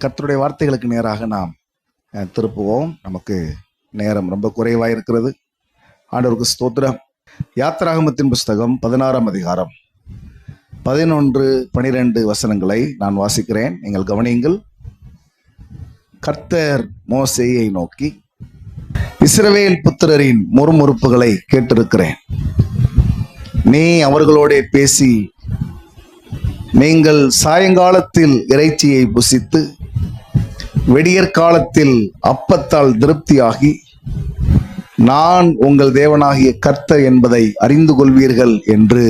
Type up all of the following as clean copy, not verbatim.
கர்த்தருடைய வார்த்தைகளுக்கு நேராக நாம் திருப்புவோம். நமக்கு நேரம் ரொம்ப குறைவாக இருக்கிறது. ஆண்டவருக்கு ஸ்தோத்திரம். யாத்திராகமத்தின் புஸ்தகம் 16ஆம் அதிகாரம் 11-12 வசனங்களை நான் வாசிக்கிறேன். நீங்கள் கவனியுங்கள். கர்த்தர் மோசேயை நோக்கி, இஸ்ரவேல் புத்திரரின் முறுமுறுப்புகளை கேட்டிருக்கிறேன். நீ அவர்களோட பேசி, நீங்கள் சாயங்காலத்தில் இறைச்சியை புசித்து விடியற்காலத்தில் அப்பத்தால் திருப்தியாகி நான் உங்கள் தேவனாகிய கர்த்தர் என்பதை அறிந்து கொள்வீர்கள் என்று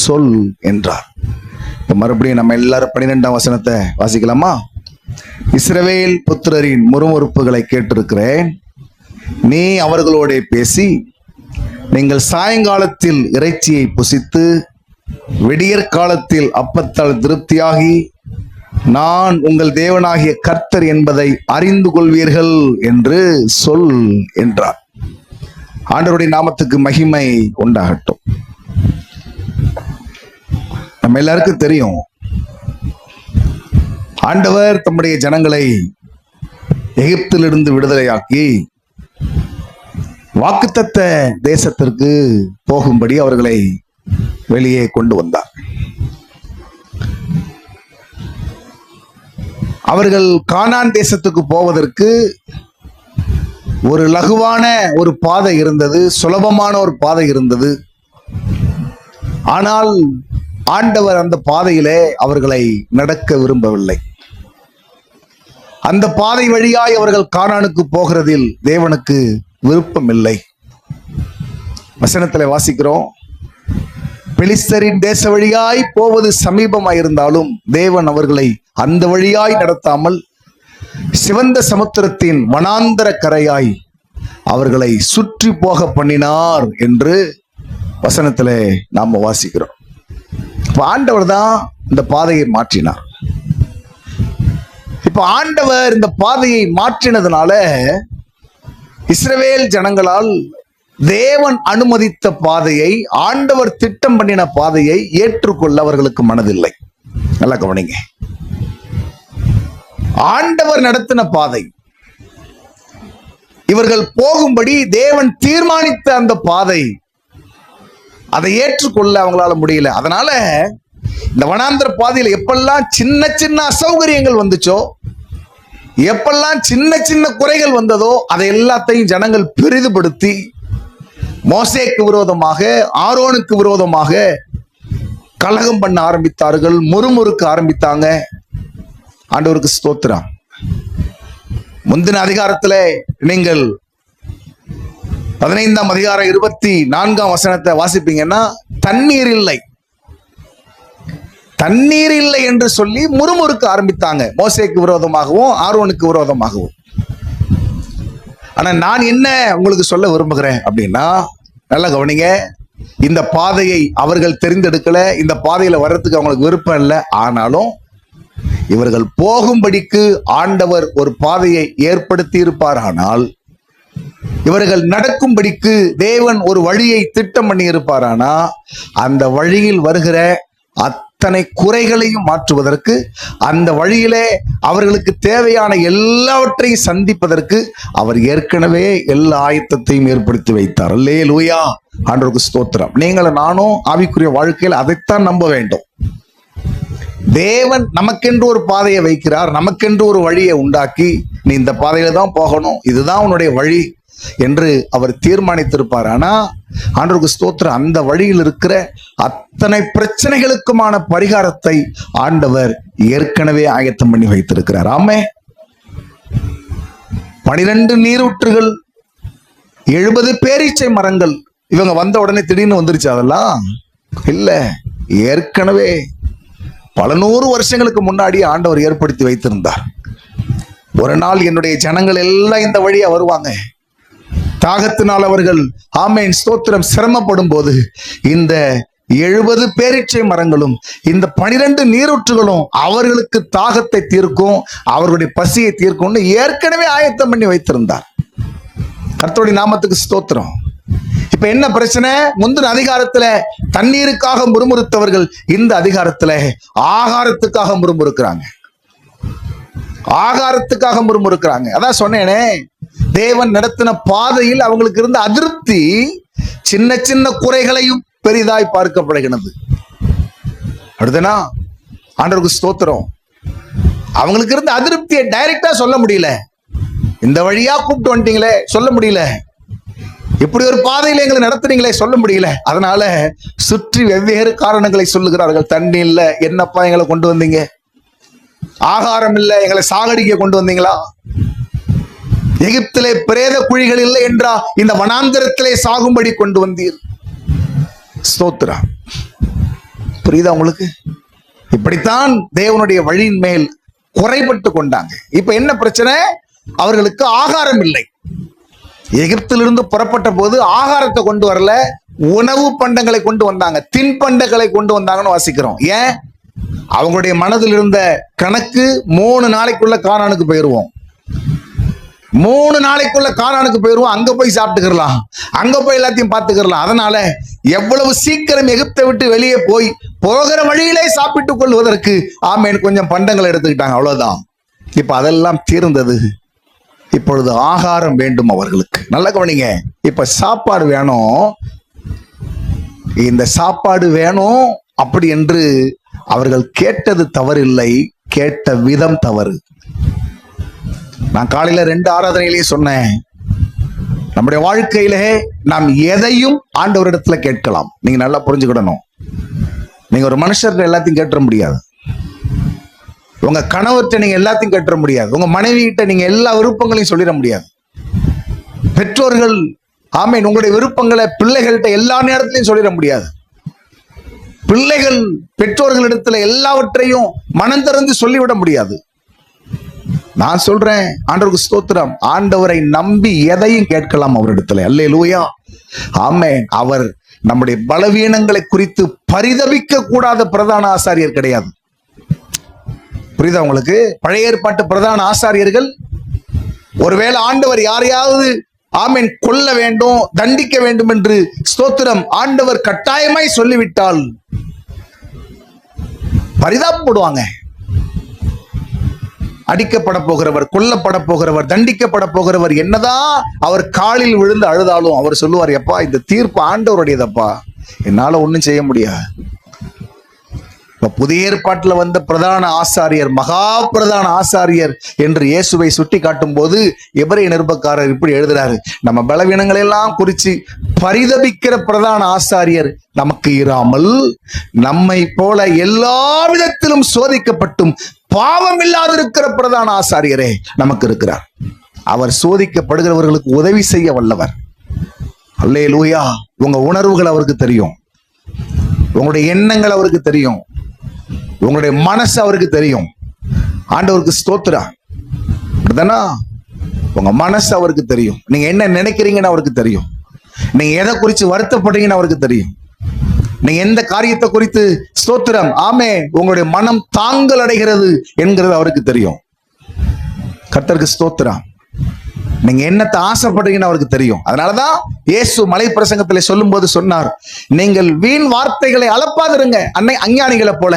சொல் என்றார். இப்ப மறுபடியும் நம்ம எல்லாரும் 12ஆம் வசனத்தை வாசிக்கலாமா? இஸ்ரவேல் புத்திரரின் முறுமுறுப்புகளை கேட்டிருக்கிறேன். நீ அவர்களோட பேசி, நீங்கள் சாயங்காலத்தில் இறைச்சியை புசித்து விடியற்காலத்தில் அப்பத்தால் திருப்தியாகி நான் உங்கள் தேவனாகிய கர்த்தர் என்பதை அறிந்து கொள்வீர்கள் என்று சொல் என்றார். ஆண்டவருடைய நாமத்துக்கு மகிமை உண்டாகட்டும். நம்ம எல்லாருக்கும் தெரியும், ஆண்டவர் தம்முடைய ஜனங்களை எகிப்திலிருந்து விடுதலையாக்கி வாக்குத்தத்த தேசத்திற்கு போகும்படி அவர்களை வெளியே கொண்டு வந்தார். அவர்கள் கானான் தேசத்துக்கு போவதற்கு ஒரு லகுவான ஒரு பாதை இருந்தது, சுலபமான ஒரு பாதை இருந்தது. ஆனால் ஆண்டவர் அந்த பாதையிலே அவர்களை நடக்க விரும்பவில்லை. அந்த பாதை வழியாய் அவர்கள் கானானுக்கு போகிறதில் தேவனுக்கு விருப்பம் இல்லை. வசனத்தில் வாசிக்கிறோம், பெலிஸ்தரின் தேச வழியாய் போவது சமீபமாயிருந்தாலும் தேவன் அவர்களை அந்த வழியாய் நடத்தாமல் சிவந்த சமுத்திரத்தின் வனாந்தர கரையாய் அவர்களை சுற்றி போக பண்ணினார் என்று வசனத்திலே நாம வாசிக்கிறோம். இப்ப ஆண்டவர் தான் இந்த பாதையை மாற்றினார். இப்ப ஆண்டவர் இந்த பாதையை மாற்றினதுனால இஸ்ரவேல் ஜனங்களால் தேவன் அனுமதித்த பாதையை, ஆண்டவர் திட்டம் பண்ணின பாதையை ஏற்றுக்கொள்ள அவர்களுக்கு மனதில்லை. நல்லா கவனிங்க. ஆண்டவர் நடத்தின பாதை, இவர்கள் போகும்படி தேவன் தீர்மானித்த அந்த பாதை, அதை ஏற்றுக்கொள்ள அவங்களால முடியல. அதனால இந்த வனாந்தர பாதையில் எப்பெல்லாம் சின்ன சின்ன அசௌகரியங்கள் வந்துச்சோ, எப்பெல்லாம் சின்ன சின்ன குறைகள் வந்ததோ, அதை எல்லாத்தையும் ஜனங்கள் பெரிதுபடுத்தி மோசேக்கு விரோதமாக, ஆரோனுக்கு விரோதமாக கலகம் பண்ண ஆரம்பித்தார்கள், முறுமுறுக்க ஆரம்பித்தாங்க. ஆண்டவருக்கு ஸ்தோத்திரம். முந்தின அதிகாரத்தில் நீங்கள் 15ஆம் அதிகாரம் 24ஆம் வசனத்தை வாசிப்பீங்கன்னா, தண்ணீர் இல்லை தண்ணீர் இல்லை என்று சொல்லி முறுமுறுக்க ஆரம்பித்தாங்க, மோசேக்கு விரோதமாகவும் ஆரோனுக்கு விரோதமாகவும். ஆனா நான் என்ன உங்களுக்கு சொல்ல விரும்புகிறேன் அப்படின்னா, நல்லா கவனிங்க. இந்த பாதையை அவர்கள் தெரிந்தெடுக்கல, இந்த பாதையில வர்றதுக்கு அவங்களுக்கு விருப்பம் இல்லை. ஆனாலும் இவர்கள் போகும்படிக்கு ஆண்டவர் ஒரு பாதையை ஏற்படுத்தி இருப்பார். ஆனால் இவர்கள் நடக்கும்படிக்கு தேவன் ஒரு வழியை திட்டம் பண்ணி இருப்பாரானா, அந்த வழியில் வருகிற அத்தனை குறைகளையும் மாற்றுவதற்கு, அந்த வழியிலே அவர்களுக்கு தேவையான எல்லாவற்றையும் சந்திப்பதற்கு அவர் ஏற்கனவே எல்லா ஆயத்தத்தையும் ஏற்படுத்தி வைத்தார். அல்லேலூயா, ஆண்டவருக்கு ஸ்தோத்திரம். நீங்களும் நானும் ஆவிக்குரிய வாழ்க்கையில் அதைத்தான் நம்ப வேண்டும். தேவன் நமக்கென்று ஒரு பாதையை வைக்கிறார், நமக்கென்று ஒரு வழியை உண்டாக்கி, நீ இந்த பாதையில தான் போகணும், இதுதான் உன்னுடைய வழி என்று அவர் தீர்மானித்திருப்பார். ஆனா ஆண்டவருக்கு ஸ்தோத்திரம், அந்த வழியில் இருக்கிற அத்தனை பிரச்சனைகளுக்குமான பரிகாரத்தை ஆண்டவர் ஏற்கனவே ஆயத்தம் பண்ணி வைத்திருக்கிறார். ஆமே, 12 நீரூற்றுகள், 70 பேரீச்சை மரங்கள், இவங்க வந்த உடனே திடீர்னு வந்துருச்சு? அதெல்லாம் இல்ல, ஏற்கனவே பல 100 வருஷங்களுக்கு முன்னாடி ஆண்டவர் ஏற்படுத்தி வைத்திருந்தார். ஒரு நாள் என்னுடைய ஜனங்கள் எல்லாம் இந்த வழியா வருவாங்க, தாகத்தினால் அவர்கள் ஆமேன் ஸ்தோத்திரம் சிரமப்படும் போது இந்த 70 பேரீச்சை மரங்களும் இந்த 12 நீரூற்றுகளும் அவர்களுக்கு தாகத்தை தீர்க்கும், அவர்களுடைய பசியை தீர்க்கும்னு ஏற்கனவே ஆயத்தம் பண்ணி வைத்திருந்தார். கர்த்தருடைய நாமத்துக்கு ஸ்தோத்திரம். இப்ப என்ன பிரச்சனை? முந்தின அதிகாரத்துல தண்ணீருக்காக முறுமுறுத்தவர்கள் இந்த அதிகாரத்துல ஆகாரத்துக்காக முறுமுறுக்கிறாங்க. ஆகாரத்துக்காக முறுமுறுக்கிறாங்க. அதான் சொன்னேனே, தேவன் நடத்தின பாதையில் அவங்களுக்கு இருந்த அதிருப்தி சின்ன சின்ன குறைகளையும் பெரிதாய் பார்க்கப்படுகிறது. அடுத்தனா ஆண்டவருக்கு ஸ்தோத்திரம். அவங்களுக்கு இருந்த அதிருப்தியை டைரக்டா சொல்ல முடியல. இந்த வழியா கூப்பிட்டு வந்துட்டீங்களே சொல்ல முடியல, இப்படி ஒரு பாதையில எங்களை நடத்துறீங்களே சொல்ல முடியல. அதனால சுற்றி வெவ்வேறு காரணங்களை சொல்லுகிறார்கள். தண்ணி இல்ல, என்னப்பா எங்களை கொண்டு வந்தீங்க? ஆகாரம் இல்ல, எங்களை சாகடிக்க கொண்டு வந்தீங்களா? எகிப்திலே பிரேத குழிகள் இல்லை என்றா இந்த வனாந்திரத்திலே சாகும்படி கொண்டு வந்தீர்? ஸ்தோத்திரம். புரியுதா உங்களுக்கு? இப்படித்தான் தேவனுடைய வழியின் மேல் குறைபட்டு கொண்டாங்க. இப்ப என்ன பிரச்சனை? அவர்களுக்கு ஆகாரம் இல்லை. எகிப்திலிருந்து புறப்பட்ட போது ஆகாரத்தை கொண்டு வரல, உணவு பண்டங்களை கொண்டு வந்தாங்க, தின்பண்டங்களை கொண்டு வந்தாங்கன்னு வாசிக்கிறோம். ஏன்? அவங்களுடைய மனதில் இருந்த கணக்கு 3 நாளைக்குள்ள கானானுக்கு போயிருவோம், 3 நாளைக்குள்ள கானானுக்கு போயிருவோம், அங்க போய் சாப்பிட்டுக்கலாம், அங்க போய் எல்லாத்தையும் பார்த்துக்கலாம். அதனால எவ்வளவு சீக்கிரம் எகிப்தை விட்டு வெளியே போய் போகிற வழியிலே சாப்பிட்டுக் கொள்வதற்கு ஆமேன் கொஞ்சம் பண்டங்களை எடுத்துக்கிட்டாங்க, அவ்வளவுதான். இப்ப அதெல்லாம் தீர்ந்தது. இப்பொழுது ஆகாரம் வேண்டும் அவர்களுக்கு. நல்ல கவனிங்க, இப்ப சாப்பாடு வேணும். இந்த சாப்பாடு வேணும் அப்படி என்று அவர்கள் கேட்டது தவறில்லை, கேட்ட விதம் தவறு. நான் காலையில 2 ஆராதனையிலேயே சொன்னேன், நம்முடைய வாழ்க்கையிலே நாம் எதையும் ஆண்டவரிடத்துல கேட்கலாம். நீங்க நல்லா புரிஞ்சுக்கிடணும். நீங்க ஒரு மனுஷர்கிட்ட எல்லாத்தையும் கேட்டுற முடியாது. உங்க கணவர்கிட்ட நீங்க எல்லாத்தையும் கேட்டுற முடியாது. உங்க மனைவி கிட்ட நீங்க எல்லா விருப்பங்களையும் சொல்லிட முடியாது. பெற்றோர்கள் ஆமீன் உங்களுடைய விருப்பங்களை பிள்ளைகள்கிட்ட எல்லா நேரத்திலையும் சொல்லிட முடியாது. பிள்ளைகள் பெற்றோர்களிடத்துல எல்லாவற்றையும் மனம் திறந்து சொல்லிவிட முடியாது. நான் சொல்றேன், ஆண்டவருக்கு ஸ்தோத்திரம், ஆண்டவரை நம்பி எதையும் கேட்கலாம் அவரிடத்துல. அல்லேலூயா, ஆமென். அவர் நம்முடைய பலவீனங்களை குறித்து பரிதபிக்க கூடாத பிரதான ஆசாரியர் கிடையாது. புரியுதா உங்களுக்கு? பழைய ஏற்பாட்டு பிரதான ஆசாரியர்கள் ஒருவேளை ஆண்டவர் யாரையாவது ஆமென் கொல்ல வேண்டும், தண்டிக்க வேண்டும் என்று ஸ்தோத்திரம் ஆண்டவர் கட்டாயமாய் சொல்லிவிட்டால் பரிதாபப்படுவாங்க. அடிக்கப்பட போகிறவர், கொல்லப்பட போகிறவர், தண்டிக்கப்பட போகிறவர் என்னதான் அவர் காலில் விழுந்து அழுதாலும் அவர் சொல்லுவார், எப்பா இந்த தீர்ப்பு ஆண்டவருடையதப்பா, என்னால ஒண்ணும் செய்ய முடியாது. புதிய ஏற்பாட்டுல வந்த பிரதான ஆசாரியர், மகா பிரதான ஆசாரியர் என்று இயேசுவை சுட்டி காட்டும் போது எபிரேய நிருபக்காரர் இப்படி எழுதுறாரு, நம்ம பலவீனங்களை எல்லாம் குறித்து பரிதபிக்கிற பிரதான ஆசாரியர் நமக்கு இராமல் நம்மை போல எல்லா விதத்திலும் சோதிக்கப்பட்டும் பாவம் இல்லாதிருக்கிற பிரதான ஆசாரியரே நமக்கு இருக்கிறார். அவர் சோதிக்கப்படுகிறவர்களுக்கு உதவி செய்ய வல்லவர். அல்லேலூயா. உங்க உணர்வுகள் அவருக்கு தெரியும், உங்களுடைய எண்ணங்கள் அவருக்கு தெரியும், உங்களுடைய மனசு அவருக்கு தெரியும். ஆண்டவருக்கு ஸ்தோத்திரம். உங்க மனசு அவருக்கு தெரியும், நீங்க என்ன நினைக்கிறீங்கன்னு அவருக்கு தெரியும், நீங்க எதை குறித்து வருத்தப்படுறீங்கன்னு அவருக்கு தெரியும், நீங்க எந்த காரியத்தை குறித்து ஸ்தோத்திரம் ஆமே உங்களுடைய மனம் தாங்கல் அடைகிறது என்கிறது அவருக்கு தெரியும். கர்த்தருக்கு ஸ்தோத்திரம். நீங்க என்னத்தை ஆசைப்படுறீங்கன்னு அவருக்கு தெரியும். அதனாலதான் இயேசு மலை பிரசங்கத்திலே சொல்லும் போது சொன்னார், நீங்கள் வீண் வார்த்தைகளை அளப்பாதிருங்க அஞ்ஞானிகளை போல,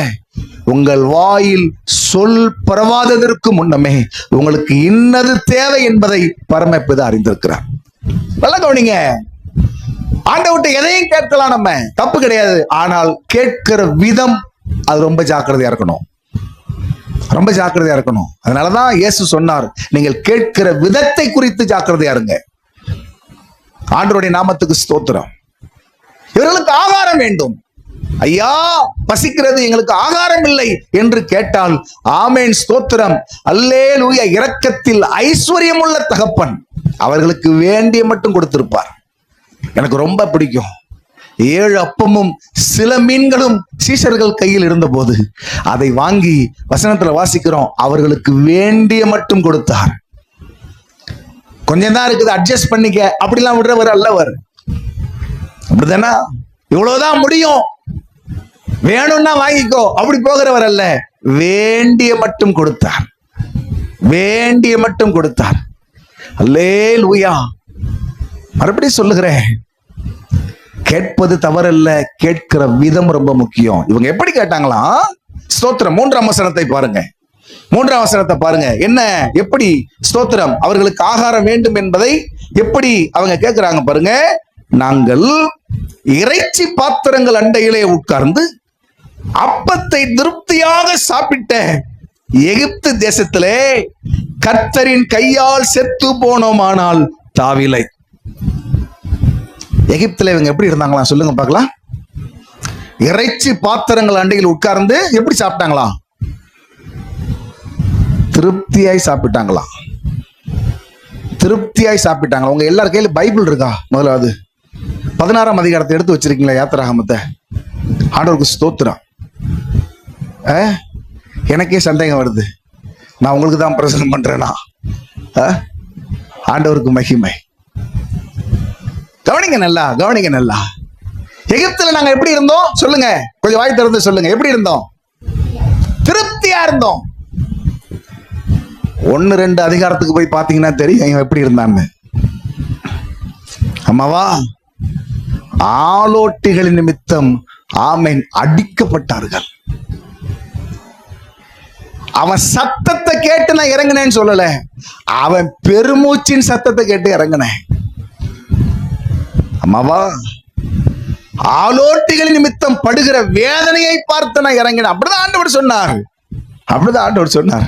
உங்கள் வாயில் சொல் பரவாததற்கு முன்னமே உங்களுக்கு இன்னது தேவை என்பதை பரமபிதா அறிந்திருக்கிறார். நல்ல கவனிங்க, ஆண்டவர்கிட்ட எதையும் கேட்கலாம், நம்ம தப்பு கிடையாது. ஆனால் கேட்கிற விதம் அது ரொம்ப ஜாக்கிரதையா இருக்கணும், ரொம்ப ஜாக்கிரதையா இருக்கணும். அதனாலதான் இயேசு சொன்னார், நீங்கள் கேட்கிற விதத்தை குறித்து ஜாக்கிரதையா இருங்க. ஆண்டவருடைய நாமத்துக்கு ஸ்தோத்திரம். இவர்களுக்கு ஆகாரம் வேண்டும். ஐயா பசிக்கிறது, எங்களுக்கு ஆகாரம் இல்லை என்று கேட்டால் ஆமேன் ஸ்தோத்திரம் அல்லேலூயா. இரக்கத்தில் ஐஸ்வர்யம் உள்ள தகப்பன் அவர்களுக்கு வேண்டிய மட்டும் கொடுத்திருப்பார். எனக்கு ரொம்ப பிடிக்கும், 7 அப்பமும் சில மீன்களும் சீஷர்கள் கையில் இருந்த போது அதை வாங்கி வசனத்துல வாசிக்கிறோம், அவர்களுக்கு வேண்டிய மட்டும் கொடுத்தார். கொஞ்சம் தான் இருக்குது, அட்ஜஸ்ட் பண்ணிக்க அப்படிலாம் விடுறவர் அல்லவர். அப்படிதானா? இவ்வளவுதான் முடியும், வேணும்னா வாங்கிக்கோ அப்படி போகிறவர் அல்ல. வேண்டிய மட்டும் கொடுத்தார், வேண்டிய மட்டும் கொடுத்தார். அல்லேலூயா. மறுபடியும் சொல்லுகிறேன், கேட்பது தவறல்ல, கேட்கிற விதம் ரொம்ப முக்கியம். இவங்க எப்படி கேட்டாங்களா? ஸ்தோத்திரம். 3ஆம் வசனத்தை பாருங்க. 3ஆம் வசனத்தை பாருங்க. என்ன, எப்படி ஸ்தோத்திரம், அவர்களுக்கு ஆகாரம் வேண்டும் என்பதை எப்படி அவங்க கேட்கிறாங்க பாருங்க. நாங்கள் இறைச்சி பாத்திரங்கள் அண்டையிலே உட்கார்ந்து அப்பத்தை திருப்தியாக சாப்பிட்ட எகிப்து தேசத்திலே கர்த்தரின் கையால் செத்து போனோமானால் தாவிலை. எகிப்துல இவங்க எப்படி இருந்தாங்களா சொல்லுங்க பார்க்கலாம். இறைச்சி பாத்திரங்கள் அண்டையில் உட்கார்ந்து எப்படி சாப்பிட்டாங்களா? திருப்தியாய் சாப்பிட்டாங்களாம். திருப்தியாய் சாப்பிட்டாங்களா? உங்க எல்லார் கையில பைபிள் இருக்கா? முதலாவது 16ஆம் அதிகாரத்தை எடுத்து வச்சிருக்கீங்களா? யாத்திராகமத்தை. ஆண்டவருக்கு ஸ்தோத்திரம். எனக்கே சந்தேகம் வருது, நான் உங்களுக்கு தான் பிரசங்கம் பண்றேனா? ஆண்டவருக்கு மகிமை. கவனிங்க நல்லா, கவனிங்க நல்லா. எகிப்துல நாங்க எப்படி இருந்தோம் சொல்லுங்க, கொஞ்சம் வாய் திறந்து சொல்லுங்க. எப்படி இருந்தோம்? திருப்தியா இருந்தோம். 1-2 அதிகாரத்துக்கு போய் பாத்தீங்கன்னா தெரியும் எப்படி இருந்தான்னு. அம்மாவா, ஆலோட்டிகளின் நிமித்தம் ஆமென் அடிக்கப்பட்டார்கள். அவன் சத்தத்தை கேட்டு நான் இறங்கினேன்னு சொல்லல, அவன் பெருமூச்சின் சத்தத்தை கேட்டு இறங்கினேன். அம்மாவா, ஆலோட்டிகளின் நிமித்தம் படுகிற வேதனையை பார்த்து நான் இறங்கினேன். அப்படிதான் ஆண்டவர் சொன்னார். அப்படிதான் ஆண்டவர் சொன்னார்.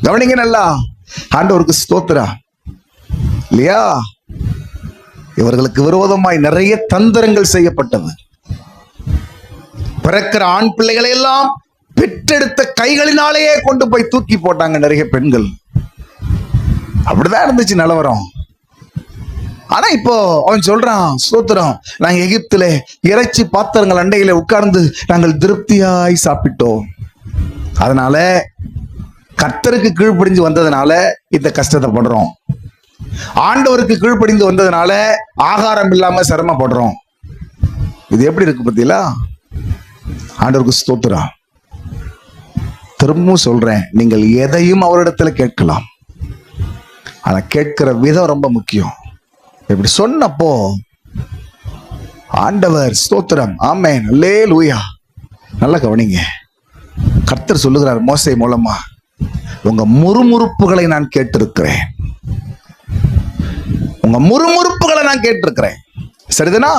கவனிங்க நல்லா. ஆண்டவருக்கு ஸ்தோத்திரம். இல்லையா? இவர்களுக்கு விரோதமாய் நிறைய தந்திரங்கள் செய்யப்பட்டது. பிறக்கிற ஆண் பிள்ளைகளை எல்லாம் பெற்றெடுத்த கைகளினாலேயே கொண்டு போய் தூக்கி போட்டாங்க நிறைய பெண்கள். அப்படிதான் இருந்துச்சு நிலவரம். ஆனா இப்போ அவன் சொல்றான், ஸ்தோத்திரம், நாங்க எகிப்துல இறைச்சி பாத்திரங்கள் அண்டையில உட்கார்ந்து நாங்கள் திருப்தியாய் சாப்பிட்டோம். அதனால கர்த்தருக்கு கீழ்ப்படிஞ்சு வந்ததுனால இந்த கஷ்டத்தை படுறோம். ஆண்டவருக்கு கீழ்ப்படிந்து வந்ததுனால ஆகாரம் இல்லாம சிரமப்படுறோம். இது எப்படி இருக்கு பத்தியா? ஆண்டவருக்கு ஸ்தோத்திரம். திரும்பவும் சொல்றேன், நீங்கள் எதையும் அவரிடத்துல கேட்கலாம். ஆனா கேட்கிற விதம் ரொம்ப முக்கியம். இப்படி சொன்னப்போ ஆண்டவர் ஸ்தோத்திரம், ஆமென், அல்லேலூயா. நல்லா கவனிங்க. கர்த்தர் சொல்லுகிறார் மோசே மூலமா, உங்க முறுமுறுப்புகளை நான் கேட்டிருக்கிறேன். உங்க முறுமுறுப்புகளை நான் கேட்டிருக்கிறேன். சரிதானா?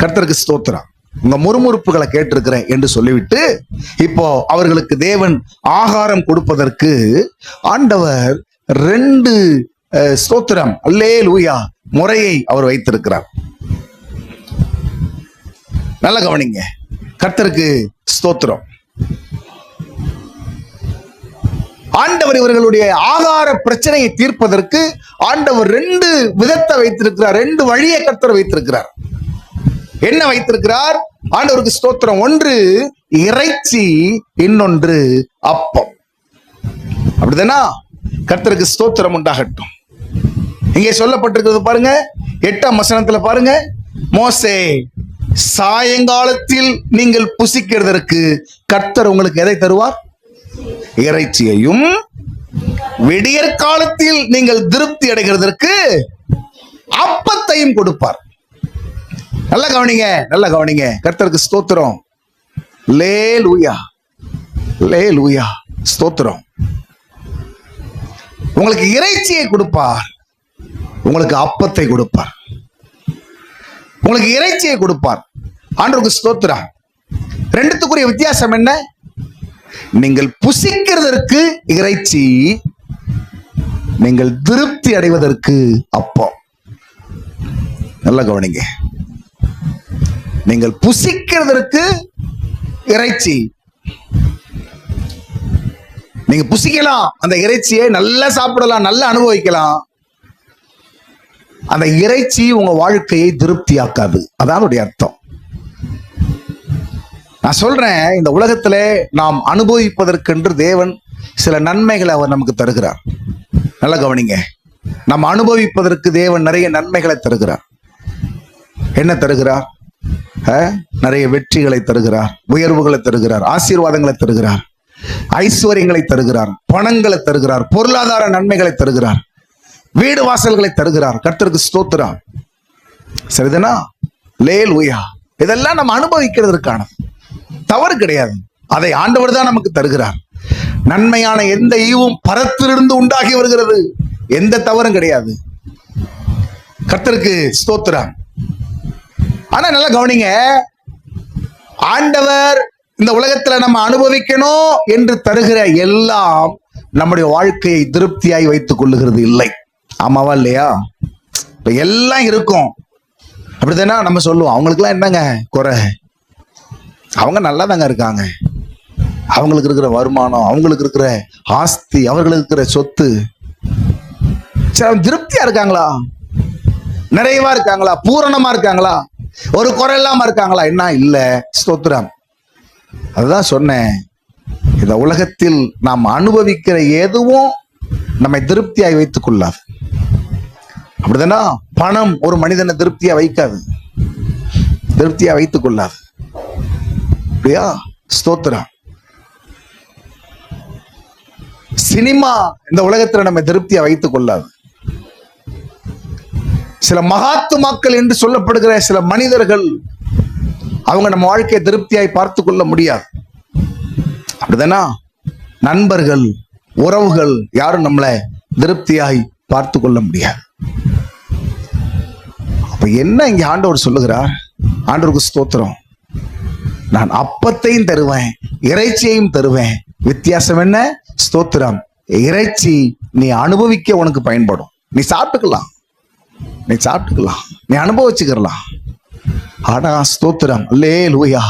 கர்த்தருக்கு ஸ்தோத்திரம். உங்க முறுமுறுப்புகளை கேட்டிருக்கிறேன் என்று சொல்லிவிட்டு இப்போ அவர்களுக்கு தேவன் ஆகாரம் கொடுப்பதற்கு ஆண்டவர் 2 ஸ்தோத்திரம் அல்லேலூயா முறையை அவர் வைத்திருக்கிறார். நல்ல கவனிங்க. கர்த்தருக்கு ஸ்தோத்திரம். ஆண்டவர் இவர்களுடைய ஆகார பிரச்சனையை தீர்ப்பதற்கு ஆண்டவர் 2 விதத்தை வைத்திருக்கிறார். 2 வழியை கர்த்தர் வைத்திருக்கிறார். என்ன வைத்திருக்கிறார்? ஆண்டவருக்கு ஸ்தோத்திரம். ஒன்று இறைச்சி, இன்னொன்று அப்பம். அப்படிதானா? கர்த்தருக்கு ஸ்தோத்திரம் உண்டாகட்டும். இங்கே சொல்லப்பட்டிருக்கிறது பாருங்க, 8ஆம் வசனத்துல பாருங்க. மோசே, சாயங்காலத்தில் நீங்கள் புசிக்கிறதற்கு கர்த்தர் உங்களுக்கு எதை தருவார்? இறைச்சியையும். விடியற் காலத்தில் நீங்கள் திருப்தி அடைகிறதற்கு அப்பத்தையும் கொடுப்பார். நல்ல கவனிங்க, நல்ல கவனிங்க. கர்த்தருக்கு ஸ்தோத்திரம். லேலூயா, லேலூயா, ஸ்தோத்திரம். உங்களுக்கு இறைச்சியை கொடுப்பார், உங்களுக்கு அப்பத்தை கொடுப்பார். உங்களுக்கு இறைச்சியை கொடுப்பார். ஆண்டவருக்கு ஸ்தோத்திரம். 2த்துக்குரிய வித்தியாசம் என்ன? நீங்கள் புசிக்கிறதற்கு இறைச்சி, நீங்கள் திருப்தி அடைவதற்கு அப்பம். நல்லா கவனிங்க. நீங்கள் புசிக்கிறதற்கு இறைச்சி, நீங்க புசிக்கலாம், அந்த இறைச்சியை நல்லா சாப்பிடலாம், நல்லா அனுபவிக்கலாம். அந்த இறைச்சி உங்க வாழ்க்கையை திருப்தியாக்காது. அதான் அர்த்தம். நான் சொல்றேன், இந்த உலகத்துல நாம் அனுபவிப்பதற்கென்று தேவன் சில நன்மைகளை அவர் நமக்கு தருகிறார். நல்லா கவனிங்க. நாம் அனுபவிப்பதற்கு தேவன் நிறைய நன்மைகளை தருகிறார். என்ன தருகிறார்? நிறைய வெற்றிகளை தருகிறார், உயர்வுகளை தருகிறார், ஆசீர்வாதங்களை தருகிறார், ஐஸ்வர்யங்களை தருகிறார், பணங்களை தருகிறார், பொருளாதார நன்மைகளை தருகிறார், வீடு வாசல்களை தருகிறார். கர்த்தருக்கு ஸ்தோத்திரம். சரிதானா? லேலூயா. இதெல்லாம் நம்ம அனுபவிக்கிறதுக்கான தவறு கிடையாது. அதை ஆண்டவர் தான் நமக்கு தருகிறார். நன்மையான எந்த ஈவும் பரத்திலிருந்து உண்டாகி வருகிறது. எந்த தவறும் கிடையாது. கர்த்தருக்கு ஸ்தோத்திரம். ஆனா நல்லா கவனிங்க, ஆண்டவர் இந்த உலகத்துல நம்ம அனுபவிக்கணும் என்று தருகிற எல்லாம் நம்முடைய வாழ்க்கையை திருப்தியாய் வைத்துக் கொள்ளுகிறது இல்லை. ஆமாவா இல்லையா? இப்ப எல்லாம் இருக்கும் அப்படித்தானே நம்ம சொல்லுவோம். அவங்களுக்குலாம் என்னங்க குறை? அவங்க நல்லா தாங்க இருக்காங்க. அவங்களுக்கு இருக்கிற வருமானம், அவங்களுக்கு இருக்கிற ஆஸ்தி, அவர்களுக்கு இருக்கிற சொத்து, திருப்தியா இருக்காங்களா? நிறைவா இருக்காங்களா? பூரணமா இருக்காங்களா? ஒரு குறை இல்லாம இருக்காங்களா? என்ன இல்ல. ஸ்தோத்திரம். அதுதான் சொன்னேன், இந்த உலகத்தில் நாம் அனுபவிக்கிற எதுவும் நம்மை திருப்தியாய் வைத்துக் கொள்ளாது. அப்படிதானா? பணம் ஒரு மனிதனை திருப்தியா வைக்காது, திருப்தியா வைத்துக் கொள்ளாது. அப்படியா? ஸ்தோத்திரம். சினிமா இந்த உலகத்துல நம்ம திருப்தியா வைத்துக் கொள்ளாது. சில மகாத்துமாக்கள் என்று சொல்லப்படுகிற சில மனிதர்கள், அவங்க நம்ம வாழ்க்கையை திருப்தியாய் பார்த்து கொள்ள முடியாது. அப்படிதானா? நண்பர்கள், உறவுகள் யாரும் நம்மளை திருப்தியாய் பார்த்து கொள்ள முடியாது. அப்ப என்ன இங்க ஆண்டவர் சொல்லுகிறார்? ஆண்டவருக்கு ஸ்தோத்திரம். நான் அப்பத்தையும் தருவேன், இறைச்சியையும் தருவேன். வித்தியாசம் என்ன? ஸ்தோத்திரம். இறைச்சி நீ அனுபவிக்க உனக்கு பயன்படும். நீ சாப்பிட்டுக்கலாம், நீ சாப்பிட்டுக்கலாம், நீ அனுபவிச்சுக்கலாம். ஆனா ஸ்தோத்திரம், அல்லேலூயா,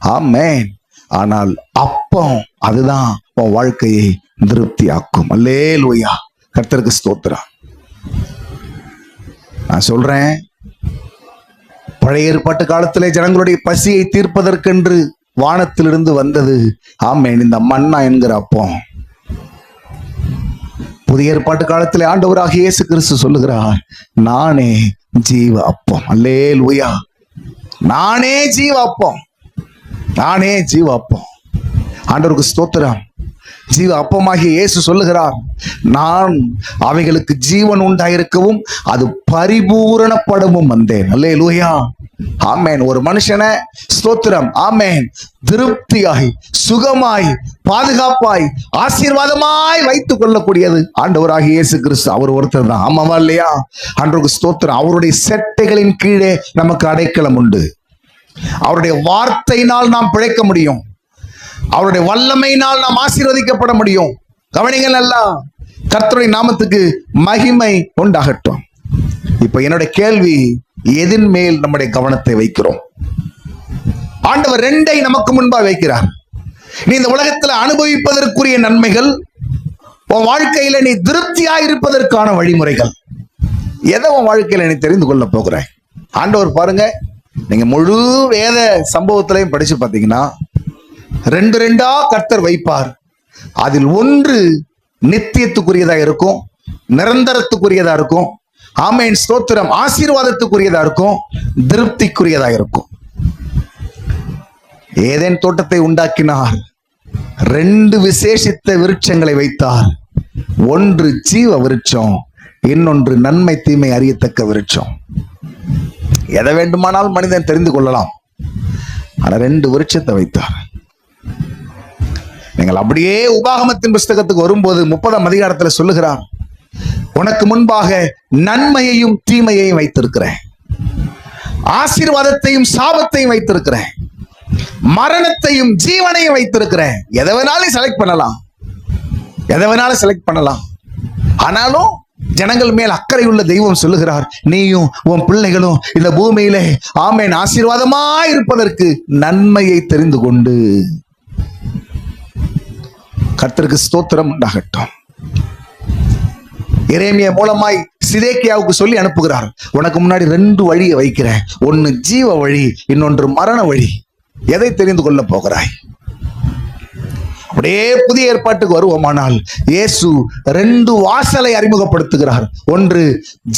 ஆமென். ஆனால் அப்பம் அதுதான் உன் வாழ்க்கையை திருப்தி ஆக்கும். அல்லேலூயா, கர்த்தருக்கு ஸ்தோத்திரம். நான் சொல்றேன், பழைய ஏற்பாட்டு காலத்திலே ஜனங்களுடைய பசியை தீர்ப்பதற்கென்று வானத்திலிருந்து வந்தது, ஆமென், இந்த மன்னா என்கிற அப்பம். புதிய ஏற்பாட்டு காலத்திலே ஆண்டவராகிய இயேசு கிறிஸ்து சொல்லுகிறார், நானே ஜீவ அப்பம். அல்லேலூயா, நானே ஜீவ அப்பம், நானே ஜீவ அப்பம். ஆண்டவருக்கு ஸ்தோத்திரம். ஜீவ அப்பமாகிய இயேசு சொல்லுகிறார், நான் அவைகளுக்கு ஜீவன் உண்டாயிருக்கவும் அது பரிபூரணப்படவும் வந்தேன். அல்லேலூயா, ஆமென். ஒரு மனுஷனை ஸ்தோத்திரம், ஆமென், திருப்தியாய், சுகமாய், பாதுகாப்பாய், ஆசீர்வாதமாய் வைத்துக் கொள்ளக்கூடியது ஆண்டவராகிய இயேசு கிறிஸ்து. அவர் ஒருத்தர் தான். ஆமாவா இல்லையா? ஆண்டவருக்கு ஸ்தோத்திரம். அவருடைய செட்டைகளின் கீழே நமக்கு அடைக்கலம் உண்டு. அவருடைய வார்த்தையினால் நாம் பிழைக்க முடியும். அவருடைய வல்லமையினால் நாம் ஆசீர்வதிக்கப்பட முடியும். கவனிங்கள் நல்லா, கர்த்தருடைய நாமத்துக்கு மகிமை உண்டாகட்டும். இப்ப என்னுடைய கேள்வி, எதின் மேல் நம்முடைய கவனத்தை வைக்கிறோம்? ஆண்டவர் ரெண்டை நமக்கு முன்பாக வைக்கிறார். நீ இந்த உலகத்துல அனுபவிப்பதற்குரிய நன்மைகள், உன் வாழ்க்கையில நீ திருப்தியா இருப்பதற்கான வழிமுறைகள். எதை உன் வாழ்க்கையில நீ தெரிந்து கொள்ள போகிற? ஆண்டவர் பாருங்க, நீங்க முழு வேத சம்பவத்திலையும் படிச்சு பார்த்தீங்கன்னா ரெண்டு ரெண்டா கர்த்தர் வைப்பார். அதில் ஒன்று நித்தியத்துக்குரியதா இருக்கும், நிரந்தரத்துக்குரியதா இருக்கும், ஆமென், ஸ்தோத்திரம், ஆசீர்வாதத்துக்குரியதா இருக்கும், திருப்திக்குரியதா இருக்கும். ஏதேன் தோட்டத்தை உண்டாக்கினார், ரெண்டு விசேஷித்த விருட்சங்களை வைத்தார். ஒன்று ஜீவ விருட்சம், இன்னொன்று நன்மை தீமை அறியத்தக்க விருட்சம். எதை வேண்டுமானால் மனிதன் தெரிந்து கொள்ளலாம், ஆனா ரெண்டு விருட்சத்தை வைத்தார். நீங்கள் அப்படியே உபாகமத்தின் புஸ்தகத்துக்கு வரும்போது 30ஆம் அதிகாரத்தில் சொல்லுகிறார், உனக்கு முன்பாக நன்மையையும் தீமையையும் வைத்திருக்கிறேன், ஆசீர்வாதத்தையும் சாபத்தையும் வைத்திருக்கிறேன், மரணத்தையும் ஜீவனையும் வைத்திருக்கிறேன். எதை வேணாலும் செலக்ட் பண்ணலாம், எதை வேணாலும் செலக்ட் பண்ணலாம். ஆனாலும் ஜனங்கள் மேல் அக்கறை உள்ள தெய்வம் சொல்லுகிறார், நீயும் உன் பிள்ளைகளும் இந்த பூமியிலே, ஆமென், ஆசீர்வாதமாய் இருப்பதற்கு நன்மையை தெரிந்து கொண்டு. கர்த்தருக்கு ஸ்தோத்திரம் உண்டாகட்டும். எரேமியா மூலமாய் சிதேக்கியாவுக்கு சொல்லி அனுப்புகிறார், உனக்கு முன்னாடி ரெண்டு வழியை வைக்கிறேன், ஒன்னு ஜீவ வழி, இன்னொன்று மரண வழி. எதை தெரிந்து கொள்ள போகிறாய்? அப்படியே புதிய ஏற்பாட்டுக்கு வருவோமானால் இயேசு ரெண்டு வாசலை அறிமுகப்படுத்துகிறார். ஒன்று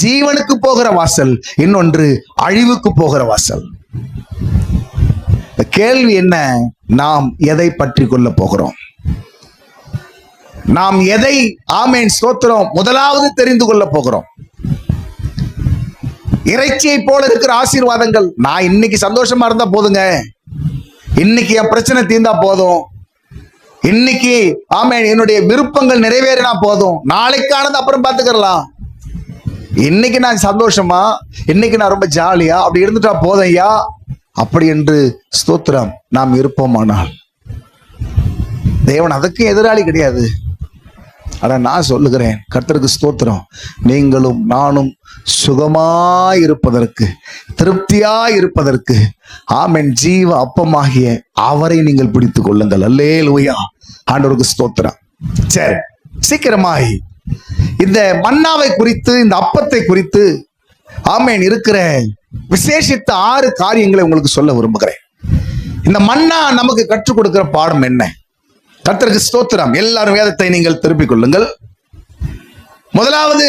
ஜீவனுக்கு போகிற வாசல், இன்னொன்று அழிவுக்கு போகிற வாசல். கேள்வி என்ன? நாம் எதை பற்றி கொள்ள போகிறோம்? நாம் எதை, ஆமென், ஸ்தோத்திரம், முதலாவது தெரிந்து கொள்ள போகிறோம்? இறைச்சியை போல இருக்கிற ஆசீர்வாதங்கள், நான் இன்னைக்கு சந்தோஷமா இருந்தா போதுங்க, இன்னைக்கு என் பிரச்சனை தீர்ந்தா போதும், இன்னைக்கு ஆமென் என்னுடைய விருப்பங்கள் நிறைவேறினா போதும், நாளைக்கானது அப்புறம் பார்த்துக்கலாம். இன்னைக்கு நான் சந்தோஷமா, இன்னைக்கு நான் ரொம்ப ஜாலியா அப்படி இருந்துட்டா போதும் ஐயா அப்படி என்று ஸ்தோத்திரம் நாம் இருப்போமானால் தேவன் அதுக்கு எதிராளி கிடையாது. ஆனா நான் சொல்லுகிறேன், கர்த்தருக்கு ஸ்தோத்திரம், நீங்களும் நானும் சுகமாய் இருப்பதற்கு, திருப்தியாய் இருப்பதற்கு ஆமென் ஜீவ அப்பமாகிய அவரை நீங்கள் பிடித்துக் கொள்ளுங்கள். அல்லேலூயா, ஆண்டவருக்கு ஸ்தோத்திரம். சரி, சீக்கிரமாய் இந்த மன்னாவை குறித்து, இந்த அப்பத்தை குறித்து ஆமென் இருக்கிற விசேஷித்த 6 காரியங்களை உங்களுக்கு சொல்ல விரும்புகிறேன். இந்த மன்னா நமக்கு கற்றுக் கொடுக்கிற பாடம் என்ன? கர்த்தருக்கு ஸ்தோத்திரம். எல்லாரும் வேதத்தை நீங்கள் திருப்பிக் கொள்ளுங்கள். முதலாவது,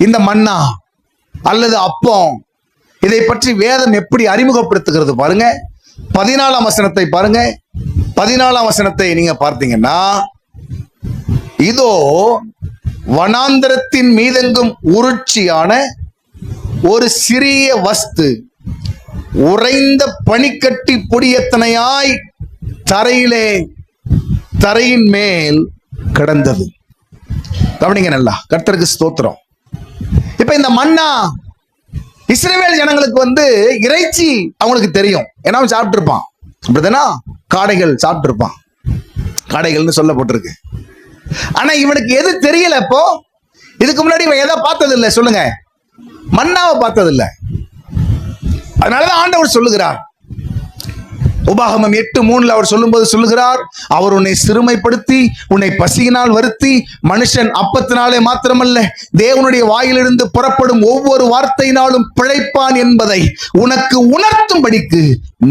இந்த மன்னா அல்லது அப்பம், இதை பற்றி வேதம் எப்படி அறிமுகப்படுத்துகிறது பாருங்க. 14ஆம் வசனத்தை பாருங்க. 14ஆம் வசனத்தை நீங்க பார்த்தீங்கன்னா, இதோ வனாந்தரத்தின் மீதெங்கும் உருட்சியான ஒரு சிறிய வஸ்து உறைந்த பனிக்கட்டி பொடியத்தனையாய் தரையின் மேல் கிடந்தது. கவனிங்க நல்லா, கர்த்தருக்கு ஸ்தோத்திரம். இப்ப இந்த மன்னா இஸ்ரவேல் ஜனங்களுக்கு இறைச்சி அவங்களுக்கு தெரியும், ஏன்னா சாப்பிட்டு இருப்பான். அப்படிதானா? காடைகள் சாப்பிட்டு இருப்பான், காடைகள்னு சொல்லப்பட்டிருக்கு. ஆனா இவனுக்கு எது தெரியல? இப்போ இதுக்கு முன்னாடி இவன் எதை பார்த்தது இல்லை? சொல்லுங்க, மன்னாவை பார்த்தது இல்லை. அதனாலதான் ஆண்டவர் சொல்லுகிறார், உபாகமம் 8:3 அவர் சொல்லும்போது சொல்லுகிறார், அவர் உன்னை சிறுமைப்படுத்தி உன்னை பசியினால் வருத்தி மனுஷன் அப்பத்தினாலே மாத்திரமல்ல தேவனுடைய வாயிலிருந்து புறப்படும் ஒவ்வொரு வார்த்தையினாலும் பிழைப்பான் என்பதை உனக்கு உணர்த்தும்படிக்கு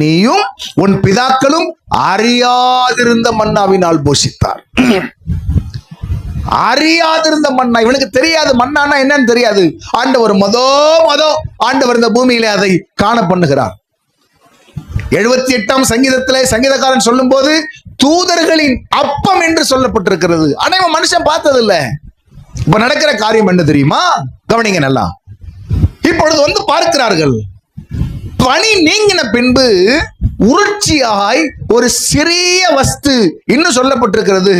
நீயும் உன் பிதாக்களும் அறியாதிருந்த மன்னாவினால் போஷித்தார். அறியாதிருந்த மன்னா, இவனுக்கு தெரியாது மன்னானா என்னன்னு தெரியாது. ஆண்டவர் ஆண்டவர் இந்த பூமியிலே அதை காண பண்ணுகிறார். 78ஆம் சங்கீதத்திலே சங்கீதக்காரன் சொல்லும் போது தூதர்களின் அப்பம் என்று சொல்லப்பட்டிருக்கிறது. ஆனா இவன் மனுஷன் பார்த்ததில்லை. இப்ப நடக்கிற காரியம் என்ன தெரியுமா? கவனிங்க நல்லா. இப்பொழுது பார்க்கிறார்கள், பனி நீங்கின பின்பு உருட்சியாய் ஒரு சிறிய வஸ்து, இன்னும் சொல்லப்பட்டிருக்கிறது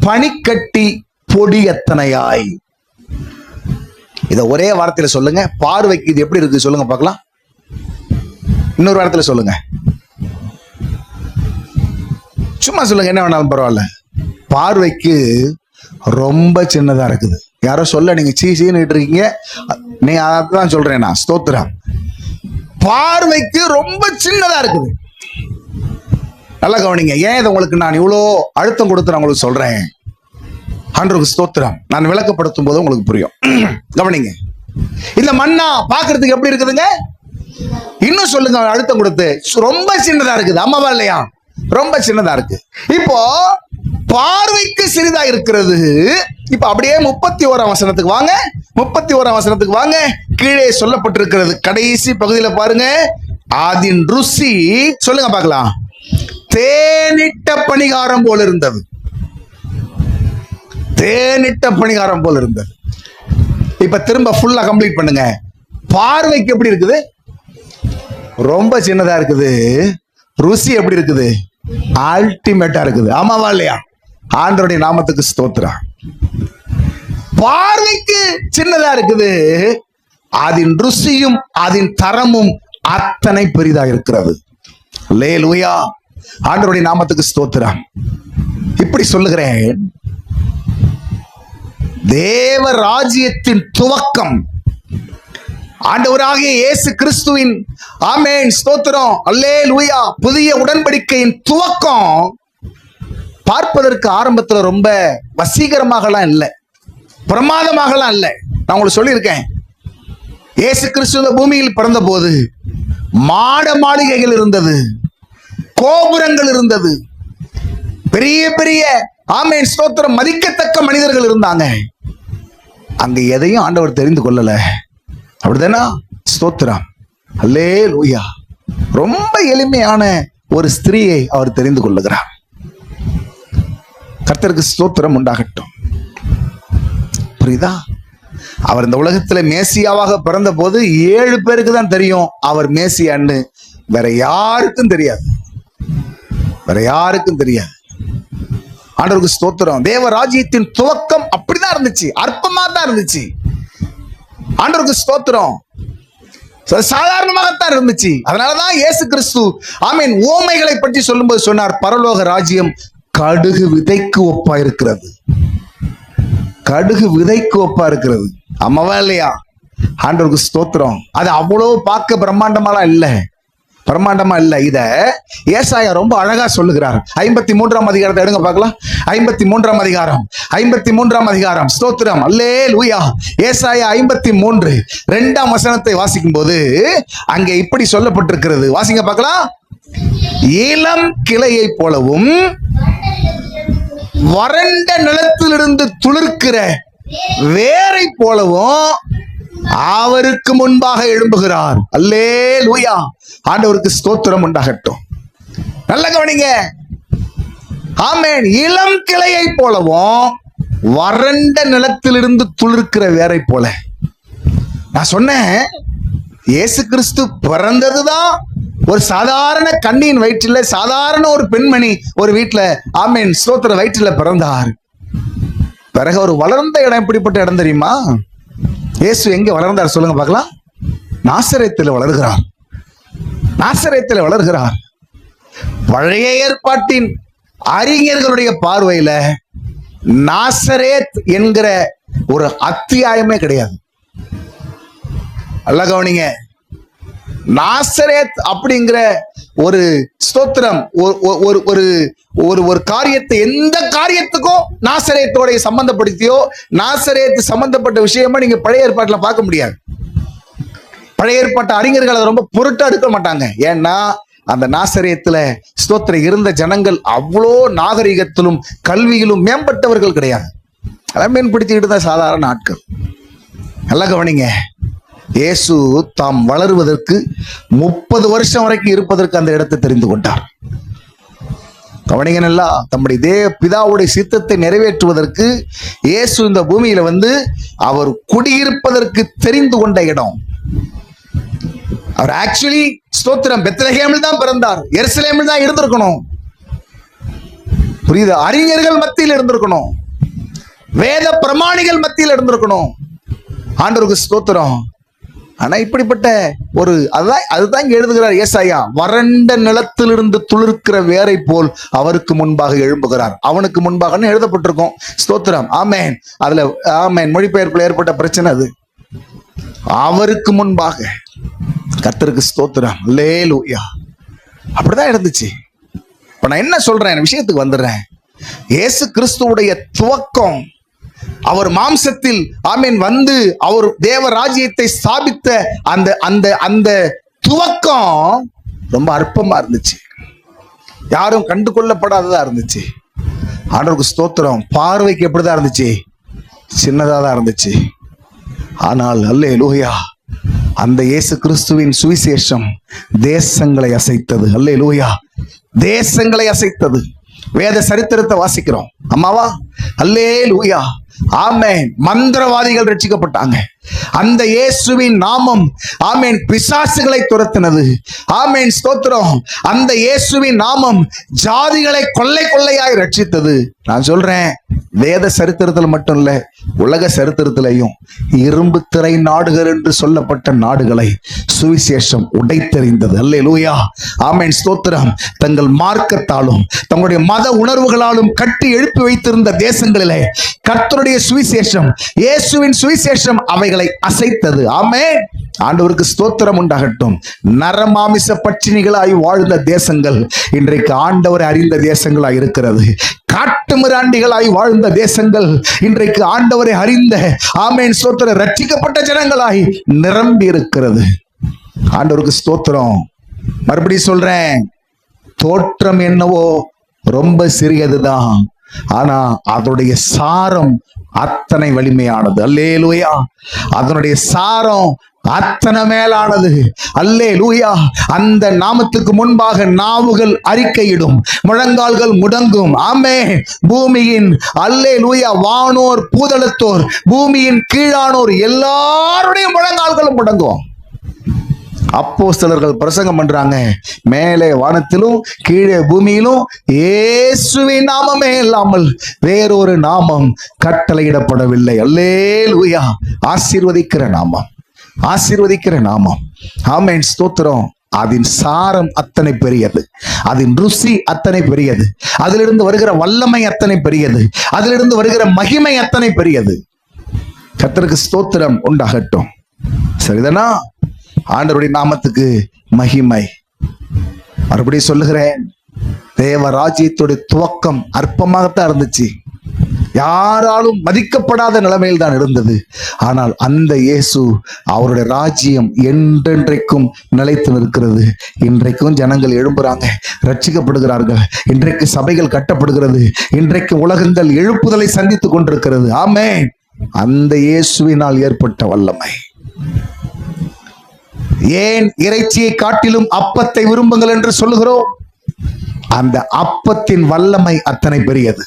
பனிக்கட்டி பொடி எத்தனையாய். இத ஒரே வார்த்தையில சொல்லுங்க, பார்வைக்கு இது எப்படி இருக்கு சொல்லுங்க பார்க்கலாம். இன்னொரு வாரத்தில் சொல்லுங்க, சும்மா சொல்லுங்க, என்ன வேணாலும் பரவாயில்ல. பார்வைக்கு ரொம்ப சின்னதா இருக்குது. யாரோ சொல்ல நீங்க சீன்னு இருக்கீங்க, நீங்க அதான் சொல்றேன் நான். ஸ்தோத்திரம். பார்வைக்கு ரொம்ப சின்னதா இருக்குது. நல்லா கவனிங்க. ஏன் இதை உங்களுக்கு நான் இவ்வளோ அழுத்தம் கொடுத்து நான் உங்களுக்கு சொல்றேன்? ஆண்டவருக்கு ஸ்தோத்திரம். நான் விளக்கப்படுத்தும் போது உங்களுக்கு புரியும். கவனிங்க. இந்த மன்னா பாக்குறதுக்கு எப்படி இருக்குதுங்க? இன்னும் சொல்லுங்க, அழுத்தம் கொடுத்து. ரொம்ப சின்னதா இருக்குது. ஆமாவா இல்லையா? ரொம்ப சின்னதா இருக்கு. இப்போ பார்வைக்கு சிறிதா இருக்கிறது. இப்ப அப்படியே 31ஆம் வசனத்துக்கு வாங்க. 31ஆம் வசனத்துக்கு வாங்க. கீழே சொல்லப்பட்டிருக்கிறது கடைசி பகுதியில பாருங்க. அதன் ருசி சொல்லுங்க பார்க்கலாம். தேனிட்ட பணிகாரம் போல இருந்தது. தேனிட்ட பணிகாரம் போல இருந்தது. இப்ப திரும்ப ஃபுல்லா கம்ப்ளீட் பண்ணுங்க. பார்வைக்கு எப்படி இருக்குது? ரொம்ப சின்னதா இருக்குது. ருசி எப்படி இருக்குது? அல்டிமேட்டா இருக்குது. ஆமாவா இல்லையா? ஆண்டவருடைய நாமத்துக்கு ஸ்தோத்திரம். பார்வைக்கு சின்னதா இருக்குது, அதன் ருசியும் அதன் தரமும் அத்தனை பெரிதா இருக்கிறது. அல்லேலூயா, ஆண்டவருடைய நாமத்துக்கு ஸ்தோத்திரம். இப்படி சொல்லுகிறேன், தேவ ராஜ்யத்தின் துவக்கம் ஆண்டவராகிய இயேசு கிறிஸ்துவின் ஆமென் ஸ்தோத்திரம் அல்லேலூயா புதிய உடன்படிக்கையின் துவக்கம் பார்ப்பதற்கு ஆரம்பத்துல ரொம்ப வசீகரமாகலாம் இல்லை, பிரமாதமாகலாம் இல்லை. நான் உங்களுக்கு சொல்லியிருக்கேன், இயேசு கிறிஸ்து பூமியில் பிறந்த போது மாட மாளிகைகள் இருந்தது, கோபுரங்கள் இருந்தது, பெரிய பெரிய ஆமென் ஸ்தோத்திரம் மதிக்கத்தக்க மனிதர்கள் இருந்தாங்க. அங்க எதையும் ஆண்டவர் தெரிந்து கொள்ளல. அப்படிதானா? ஸ்தோத்திரம் அல்லேலூயா. ரொம்ப எளிமையான ஒரு ஸ்திரீயை அவர் தெரிந்து கொள்ளுகிறார். கர்த்தருக்கு ஸ்தோத்திரம் உண்டாகட்டும். புரியுதா? அவர் இந்த உலகத்துல மேசியாவாக பிறந்த போது 7 பேருக்கு தான் தெரியும் அவர் மேசியான்னு. வேற யாருக்கும் தெரியாது. வேற யாருக்கும் தெரியாது. ஆண்டவருக்கு ஸ்தோத்திரம். தேவ ராஜ்யத்தின் துவக்கம் அப்படிதான் இருந்துச்சு, அற்பமா தான் இருந்துச்சு. ஆண்டவருக்கு ஸ்தோத்திரம். சாதாரணமாகத்தான் இருந்துச்சு. அதனாலதான் இயேசு கிறிஸ்து ஆமீன் ஓமைகளை பற்றி சொல்லும்போது சொன்னார், பரலோக ராஜ்யம் கடுகு விதைக்கு ஒப்பா இருக்கிறது. கடுகு விதைக்கு ஒப்பா இருக்கிறது. அம்மாவா இல்லையா? ஆண்டவருக்கு ஸ்தோத்திரம். அது அவ்வளவு பார்க்க பிரம்மாண்டமாலாம் இல்லை, பிரம்மாண்டமா இல்ல. இத ஏசாயா ரொம்ப அழகா சொல்லுகிறார். 53ஆம் அதிகாரத்தை எடுங்க பார்க்கலாம். 53ஆம் அதிகாரம், 53ஆம் அதிகாரம். ஸ்தோத்திரம், அல்லேலூயா. ஏசாயா 53 2ஆம் வசனத்தை வாசிக்கும் போது அங்கே இப்படி சொல்லப்பட்டிருக்கிறது. வாசிங்க பார்க்கலாம். இளம் கிளையை போலவும் வறண்ட நிலத்திலிருந்து துளிர்க்கிற வேரை போலவும் அவருக்கு முன்பாக எழும்புகிறார். அல்லேலூயா. ஆண்டவருக்கு ஸ்தோத்திரம் உண்டாகட்டும். நல்ல கவனிங்க. ஆமென். இளம் கிளையை போலவும் வறண்ட நிலத்திலிருந்து துளிர்க்கிற வேரை போல. நான் சொன்னேன், இயேசு கிறிஸ்து பிறந்ததுதான் ஒரு சாதாரண கண்ணியின் வயிற்றில, சாதாரண ஒரு பெண்மணி ஒரு வீட்டுல, ஆமென் ஸ்தோத்திர வயிற்றில பிறந்தார். பிறகு ஒரு வளர்ந்த இடம் எப்படிப்பட்ட இடம் தெரியுமா? இயேசு எங்க வளர்ந்தார் சொல்லுங்க பார்க்கலாம். நாசரேத்தில் வளர்கிறார். நாசரேத்தில் வளர்கிறார். பழைய ஏற்பாட்டின் அறிஞர்களுடைய பார்வையில நாசரேத் என்கிற ஒரு அத்தியாயமே கிடையாது. நல்லா கவனிங்க. நாசரேத் அப்படிங்கிற ஒரு ஸ்தோத்திரம் ஒரு ஒரு ஒரு காரியத்தை, எந்த காரியத்துக்கும் நாசரேத்தோட சம்பந்தப்படுத்தியோ நாசரேத்து சம்பந்தப்பட்ட விஷயமா நீங்க பழைய ஏற்பாட்டுல பார்க்க முடியாது. பழைய ஏற்பாட்டு அறிஞர்கள் அதை ரொம்ப பொருட்டா எடுக்க மாட்டாங்க. ஏன்னா அந்த நாசரேத்துல ஸ்தோத்திரம் இருந்த ஜனங்கள் அவ்வளோ நாகரிகத்திலும் கல்வியிலும் மேம்பட்டவர்கள் கிடையாது. அதை மேம்படுத்திக்கிட்டு தான் சாதாரண ஆட்கள். நல்லா கவனிங்க. இயேசு தாம் வளருவதற்கு 30 வருஷம் வரைக்கும் இருப்பதற்கு அந்த இடத்தை தெரிந்து கொண்டார். கவனிங்க நல்லா. தம்முடைய பிதாவுடைய சித்தத்தை நிறைவேற்றுவதற்கு இயேசு இந்த பூமியில வந்து அவர் குடியிருப்பதற்கு தெரிந்து கொண்ட இடம். அவர் ஆக்சுவலி ஸ்தோத்திரம் பெத்லகேமில் தான் பிறந்தார். எருசலேமில் தான் இருந்திருக்கணும். புரியுது? அறிஞர்கள் மத்தியில் இருந்திருக்கணும். வேத பிரமாணிகள் மத்தியில் இருந்திருக்கணும். ஆண்டவருக்கு ஸ்தோத்திரம். ஆனா இப்படிப்பட்ட ஒரு அதுதான் இங்க எழுதுகிறார் ஏசாயா. வறண்ட நிலத்திலிருந்து துளிர்க்கிற வேரை போல் அவருக்கு முன்பாக எழும்புகிறார். அவனுக்கு முன்பாக எழுதப்பட்டிருக்கும். ஸ்தோத்திரம். ஆமேன். அதுல ஆமேன் மொழிபெயர்ப்புல ஏற்பட்ட பிரச்சனை அது. அவருக்கு முன்பாக. கர்த்தருக்கு ஸ்தோத்திரம். அல்லேலூயா. அப்படிதான் இருந்துச்சு. இப்ப நான் என்ன சொல்றேன், விஷயத்துக்கு வந்துடுறேன். இயேசு கிறிஸ்துவுடைய துவக்கம், அவர் மாம்சத்தில் ஆமீன் வந்து அவர் தேவ ராஜ்யத்தை ஸ்தாபித்த அந்த அந்த அந்த துவக்கம் ரொம்ப அற்பமா இருந்துச்சு. யாரும் கண்டு கொள்ளப்படாததா இருந்துச்சு. ஆண்டவருக்கு ஸ்தோத்திரம். பார்வைக்கு எப்படிதான் இருந்துச்சு? சின்னதா தான் இருந்துச்சு. ஆனால் அல்லேலூயா, அந்த இயேசு கிறிஸ்துவின் சுவிசேஷம் தேசங்களை அசைத்தது. அல்லேலூயா. தேசங்களை அசைத்தது. வேத சரித்திரத்தை வாசிக்கிறோம். அம்மாவா? அல்லேலூயா. ஆமென். மந்திரவாதிகள் ரட்சிக்கப்பட்டாங்க. அந்த இயேசுவின் நாமம் ஆமென் பிசாசுகளை துரத்தினது. ஆமென் ஸ்தோத்திரம். அந்த இயேசுவின் நாமம் ஜாதிகளை கொள்ளை கொள்ளையாய் ரட்சித்தது. நான் சொல்றேன், வேத சரித்திரத்தில் மட்டும் இல்ல, உலக சரித்திரத்திலையும் இரும்பு திரை நாடுகள் என்று சொல்லப்பட்ட நாடுகளை சுவிசேஷம் உடைத்தெறிந்தது. அல்லேலூயா. ஆமென் ஸ்தோத்திரம். தங்கள் மார்க்கத்தாலும் தங்களுடைய மத உணர்வுகளாலும் கட்டி எழுப்பி வைத்திருந்த தேசங்களிலே கர்த்தருடைய சுவிசேஷம், இயேசுவின் சுவிசேஷம் அவைகளை அசைத்தது. ஆமென். ஆண்டவருக்கு ஸ்தோத்திரம் உண்டாகட்டும். நரமாமிச பட்சினிகளாய் வாழ்ந்த தேசங்கள் இன்றைக்கு ஆண்டவரை அறிந்த தேசங்களாய் இருக்கிறது. காட்டு மிராண்டிகளாய் வாழ்ந்த தேசங்கள் இன்றைக்கு ஆண்டவரை அறிந்த ஆமென் ஸ்தோத்திரம் ரட்சிக்கப்பட்ட ஜனங்களாய் நிரம்பி இருக்கிறது. ஆண்டவருக்கு ஸ்தோத்திரம். மறுபடியும் சொல்றேன், தோற்றம் என்னவோ ரொம்ப சிறியதுதான், ஆனா அதனுடைய சாரம் அத்தனை வலிமையானது. அல்லேலூயா. அதனுடைய சாரம் அத்தனை மேலானது. அல்லேலூயா. அந்த நாமத்துக்கு முன்பாக நாவுகள் அறிக்கையிடும், முழங்கால்கள் முடங்கும். ஆமென். பூமியின் அல்லேலூயா வானோர் பூதளத்தோர் பூமியின் கீழானோர் எல்லாருடைய முழங்கால்களும் முடங்கும். அப்போஸ்தலர்கள் பிரசங்கம் பண்றாங்க, மேலே வானத்திலும் கீழே பூமியிலும் இயேசுவின் நாமமே இல்லாமல் வேறொரு நாமம் கட்டளையிடப்படவில்லை. அல்லேலூயா. ஆசீர்வதிக்கிற நாமம், ஆசீர்வதிக்கிற நாமம். ஆமென், ஸ்தோத்திரம். அதன் சாரம் அத்தனை பெரியது, அதன் ருசி அத்தனை பெரியது, அதிலிருந்து வருகிற வல்லமை அத்தனை பெரியது, அதிலிருந்து வருகிற மகிமை அத்தனை பெரியது. கர்த்தருக்கு ஸ்தோத்திரம் உண்டாகட்டும். சரிதானா? ஆண்டவருடைய நாமத்துக்கு மகிமை. மறுபடியும் சொல்லுகிறேன், தேவ ராஜ்யத்துடைய துவக்கம் அற்பமாகத்தான் இருந்துச்சு, யாராலும் மதிக்கப்படாத நிலைமையில் தான் இருந்தது. ஆனால் அந்த இயேசு, அவருடைய ராஜ்யம் என்றென்றைக்கும் நிலைத்து நிற்கிறது. இன்றைக்கும் ஜனங்கள் எழும்புறாங்க, ரட்சிக்கப்படுகிறார்கள். இன்றைக்கு சபைகள் கட்டப்படுகிறது. இன்றைக்கு உலகங்கள் எழுப்புதலை சந்தித்துக் கொண்டிருக்கிறது. ஆமென். அந்த இயேசுவினால் ஏற்பட்ட வல்லமை. ஏன் இறைச்சியை காட்டிலும் அப்பத்தை விரும்புங்கள் என்று சொல்லுகிறோம்? அந்த அப்பத்தின் வல்லமை அத்தனை பெரியது,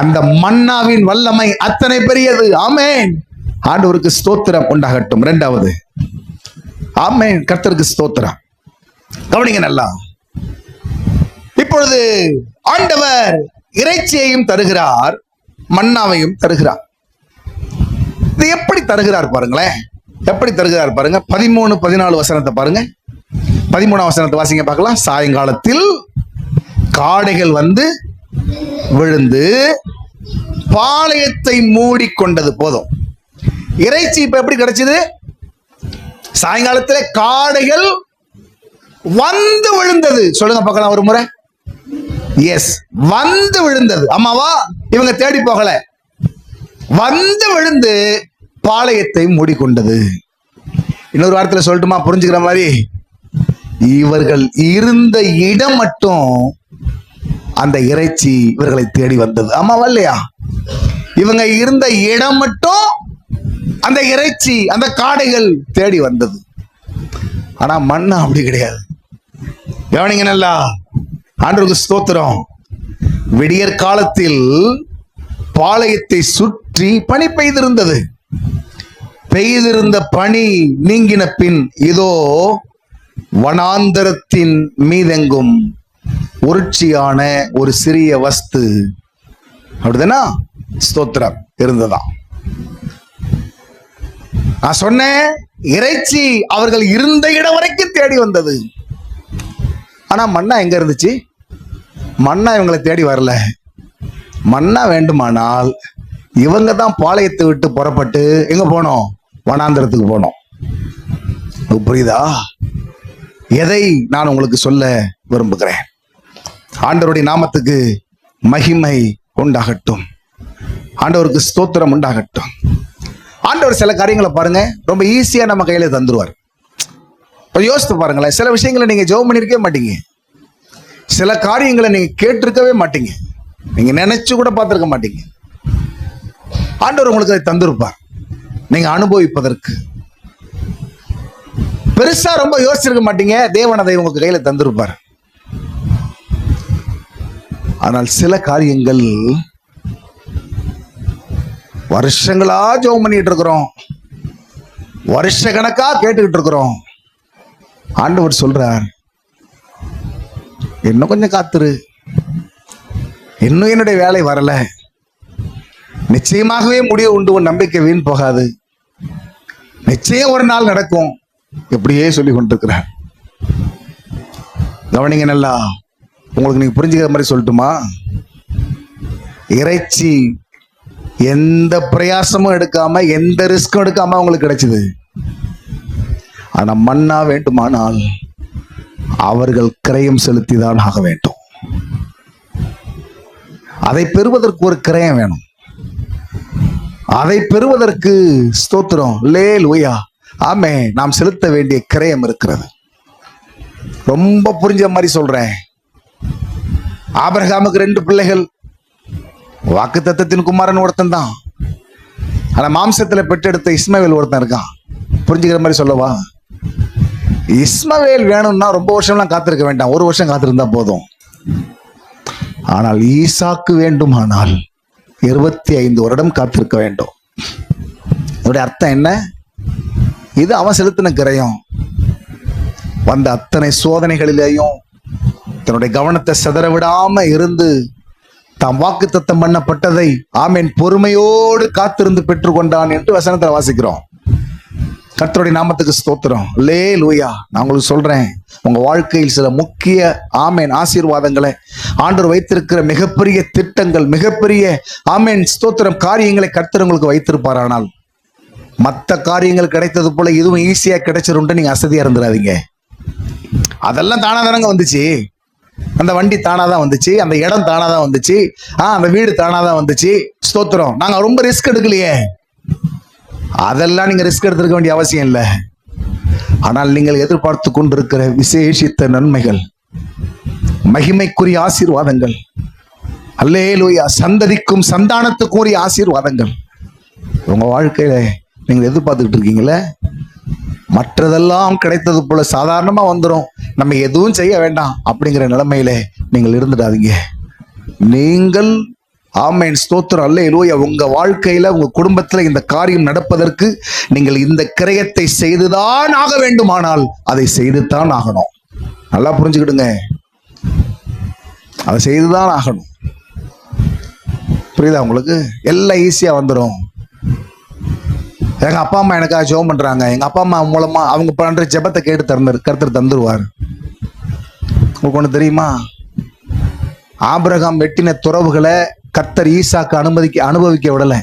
அந்த மன்னாவின் வல்லமை அத்தனை பெரியது. ஆமென். ஆண்டவருக்கு ஸ்தோத்திரம் உண்டாகட்டும். இரண்டாவது, ஆமென், கர்த்தருக்கு ஸ்தோத்திரம். கவனிங்க நல்லா. இப்பொழுது ஆண்டவர் இறைச்சியையும் தருகிறார், மன்னாவையும் தருகிறார். இது எப்படி தருகிறார் பாருங்களேன், எப்படி தருகிறார் பாருங்க. 13, 14 வசனத்தை பாருங்க. 13ஆம் வசனத்தை வாசிங்க பார்க்கலாம். சாயங்காலத்தில் காடைகள் வந்து விழுந்து பாளையத்தை மூடிக்கொண்டது. போதும். இறைச்சி இப்ப எப்படி கிடைச்சது? சாயங்காலத்தில் காடைகள் வந்து விழுந்தது. சொல்லுங்க பார்க்கலாம் ஒரு முறை. எஸ், வந்து விழுந்தது. ஆமாவா? இவங்க தேடி போகல, வந்து விழுந்து பாளையத்தை மூடிக்கொண்டது. இன்னொரு வார்த்தையில சொல்லட்டுமா, புரிஞ்சுக்கிற மாதிரி? இவர்கள் இருந்த இடம் மட்டும் அந்த இறைச்சி இவர்களை தேடி வந்தது. ஆமாவா இல்லையா? இவங்க இருந்த இடம் மட்டும் அந்த இறைச்சி, அந்த காடைகள் தேடி வந்தது. ஆனா மன்னா அப்படி கிடையாது. கவனிங்க நல்லா. ஆண்டவருக்கு ஸ்தோத்திரம். விடியற் காலத்தில் பாளையத்தை சுற்றி பனி பெய்திருந்தது. பெய்திருந்த பனி நீங்கின பின் இதோ வனாந்தரத்தின் மீதெங்கும் உருட்சியான ஒரு சிறிய வஸ்து, அப்படிதானா, ஸ்தோத்திரம், இருந்ததாம். நான் சொன்னேன், இறைச்சி அவர்கள் இருந்த இடம் வரைக்கும் தேடி வந்தது. ஆனா மன்னா எங்க இருந்துச்சு? மன்னா இவங்களை தேடி வரல. மன்னா வேண்டுமானால் இவங்க தான் பாளையத்தை விட்டு புறப்பட்டு எங்க போனோம்? வனாந்தரத்துக்கு போனோம். புரியுதா? எதை நான் உங்களுக்கு சொல்ல விரும்புகிறேன்? ஆண்டவருடைய நாமத்துக்கு மகிமை உண்டாகட்டும். ஆண்டவருக்கு ஸ்தோத்திரம் உண்டாகட்டும். ஆண்டவர் சில காரியங்களை பாருங்க, ரொம்ப ஈஸியா நம்ம கையில தந்துருவார். யோசித்து பாருங்களேன். சில விஷயங்களை நீங்க ஜெபம் பண்ணிருக்கவே மாட்டீங்க, சில காரியங்களை நீங்க கேட்டிருக்கவே மாட்டீங்க, நீங்க நினைச்சு கூட பார்த்திருக்க மாட்டீங்க. ஆண்டவர் உங்களுக்கு அதை தந்திருப்பார், நீங்க அனுபவிப்பதற்கு. பெருசா ரொம்ப யோசிச்சிருக்க மாட்டீங்க, தேவன் அதை உங்க கையில தந்திருப்பார். ஆனால் சில காரியங்கள் வருஷங்களா ஜெபம் பண்ணிட்டு இருக்கிறோம், வருஷ கணக்கா கேட்டுக்கிட்டு இருக்கிறோம். ஆண்டவர் சொல்றார், இன்னும் கொஞ்சம் காத்துரு, இன்னும் என்னுடைய வேலை வரல, நிச்சயமாகவே முடிவு உண்டு, உன் நம்பிக்கை வீண் போகாது, நிச்சயம் ஒரு நாள் நடக்கும், எப்படியே சொல்லி கொண்டிருக்கிறார். கவனிங்க நல்லா. உங்களுக்கு நீங்க புரிஞ்சுக்கிற மாதிரி சொல்லட்டுமா? இறைச்சி எந்த பிரயாசமும் எடுக்காம, எந்த ரிஸ்க்கும் எடுக்காம அவங்களுக்கு கிடைச்சது. ஆனா மன்னா வேண்டுமானால் அவர்கள் கிரயம் செலுத்திதான் ஆக வேண்டும். அதை பெறுவதற்கு ஒரு கிரயம் வேணும். அதை பெறுவதற்கு ஸ்தோத்திரம், அல்லேலூயா, ஆமே, நாம் செலுத்த வேண்டிய கிரயம் இருக்கிறது. ரொம்ப புரிஞ்ச மாதிரி சொல்றேன். ஆபிரகாமுக்கு 2 பிள்ளைகள், வாக்குத்தத்தத்தின் குமாரன் ஒருத்தன் தான். ஆனா மாம்சத்துல பெற்றெடுத்த இஸ்மவேல் ஒருத்தன் இருக்கான். புரிஞ்சுக்கிற மாதிரி சொல்லவா? இஸ்மவேல் வேணும்னா ரொம்ப வருஷம்லாம் காத்திருக்க வேண்டாம், 1 வருஷம் காத்திருந்தா போதும். ஆனால் ஈசாக்கு வேண்டுமானால் 25 வருடம் காத்திருக்க வேண்டும். இதோட அர்த்தம் என்ன? இது அவன் செலுத்தின கிரயம். வந்த அத்தனை சோதனைகளிலேயும் தன்னுடைய கவனத்தை சிதற விடாம இருந்து தாம் வாக்குத்தத்தம் பண்ணப்பட்டதை ஆமேன் பொறுமையோடு காத்திருந்து பெற்றுக்கொண்டான் என்று வசனத்துல வாசிக்கிறோம். கர்த்தருடைய நாமத்துக்கு ஸ்தோத்திரம். அல்லேலூயா. நான் உங்களுக்கு சொல்றேன், உங்க வாழ்க்கையில் சில முக்கிய ஆமேன் ஆசீர்வாதங்களை ஆண்டவர் வைத்திருக்கிற மிகப்பெரிய திட்டங்கள், மிகப்பெரிய ஆமேன் ஸ்தோத்திரம் காரியங்களை கர்த்தர் உங்களுக்கு வைத்திருப்பாரானால் மற்ற காரியங்கள் கிடைத்தது போல இதுவும் ஈஸியா கிடைச்சிரும்ட்டு நீங்க அசதியா இருந்துடாதீங்க. அதெல்லாம் தானாதானங்க வந்துச்சு. அந்த வண்டி தானாதான் வந்துச்சு, அந்த இடம் தானாதான் வந்துச்சு, அந்த வீடு தானாதான் வந்துச்சு. ஸ்தோத்திரம். நாங்க ரொம்ப ரிஸ்க் எடுக்கலையே. அதெல்லாம் நீங்க ரிஸ்க் எடுத்துக்க வேண்டிய அவசியம் இல்லை. ஆனால் நீங்கள் எதிர்பார்த்து கொண்டிருக்கிற விசேஷித்த நன்மைகள், மகிமைக்குரிய ஆசீர்வாதங்கள், அல்லேலூயா, சந்ததிக்கும் சந்தானத்துக்குரிய ஆசீர்வாதங்கள் உங்க வாழ்க்கையில நீங்கள் எதிர்பார்த்துக்கிட்டு இருக்கீங்களே, மற்றதெல்லாம் கிடைத்தது போல சாதாரணமா வந்துடும், நம்ம எதுவும் செய்ய வேண்டாம் அப்படிங்கிற நிலைமையில நீங்கள் இருந்துடாதீங்க. நீங்கள் ஆமேன் ஸ்தோத்திரம் அல்லேலூயா, உங்க வாழ்க்கையில உங்க குடும்பத்துல இந்த காரியம் நடப்பதற்கு நீங்கள் இந்த கிரயத்தை செய்துதான் ஆக வேண்டுமானால் அதை செய்துதான் ஆகணும். நல்லா புரிஞ்சுக்கிடுங்க, அதை செய்துதான் ஆகணும். புரியுதா உங்களுக்கு? எல்லாம் ஈஸியா வந்துடும். எங்க அப்பா அம்மா எனக்காக ஜெபம் பண்றாங்க, எங்க அப்பா அம்மா மூலமா அவங்க பண்ற ஜெபத்தை கேட்டு கர்த்தர் தந்துருவார். உங்களுக்கு ஒண்ணு தெரியுமா? ஆபிரகாம் வெட்டின துறவுகளை கர்த்தர் ஈசாக்கு அனுபவிக்க விடல.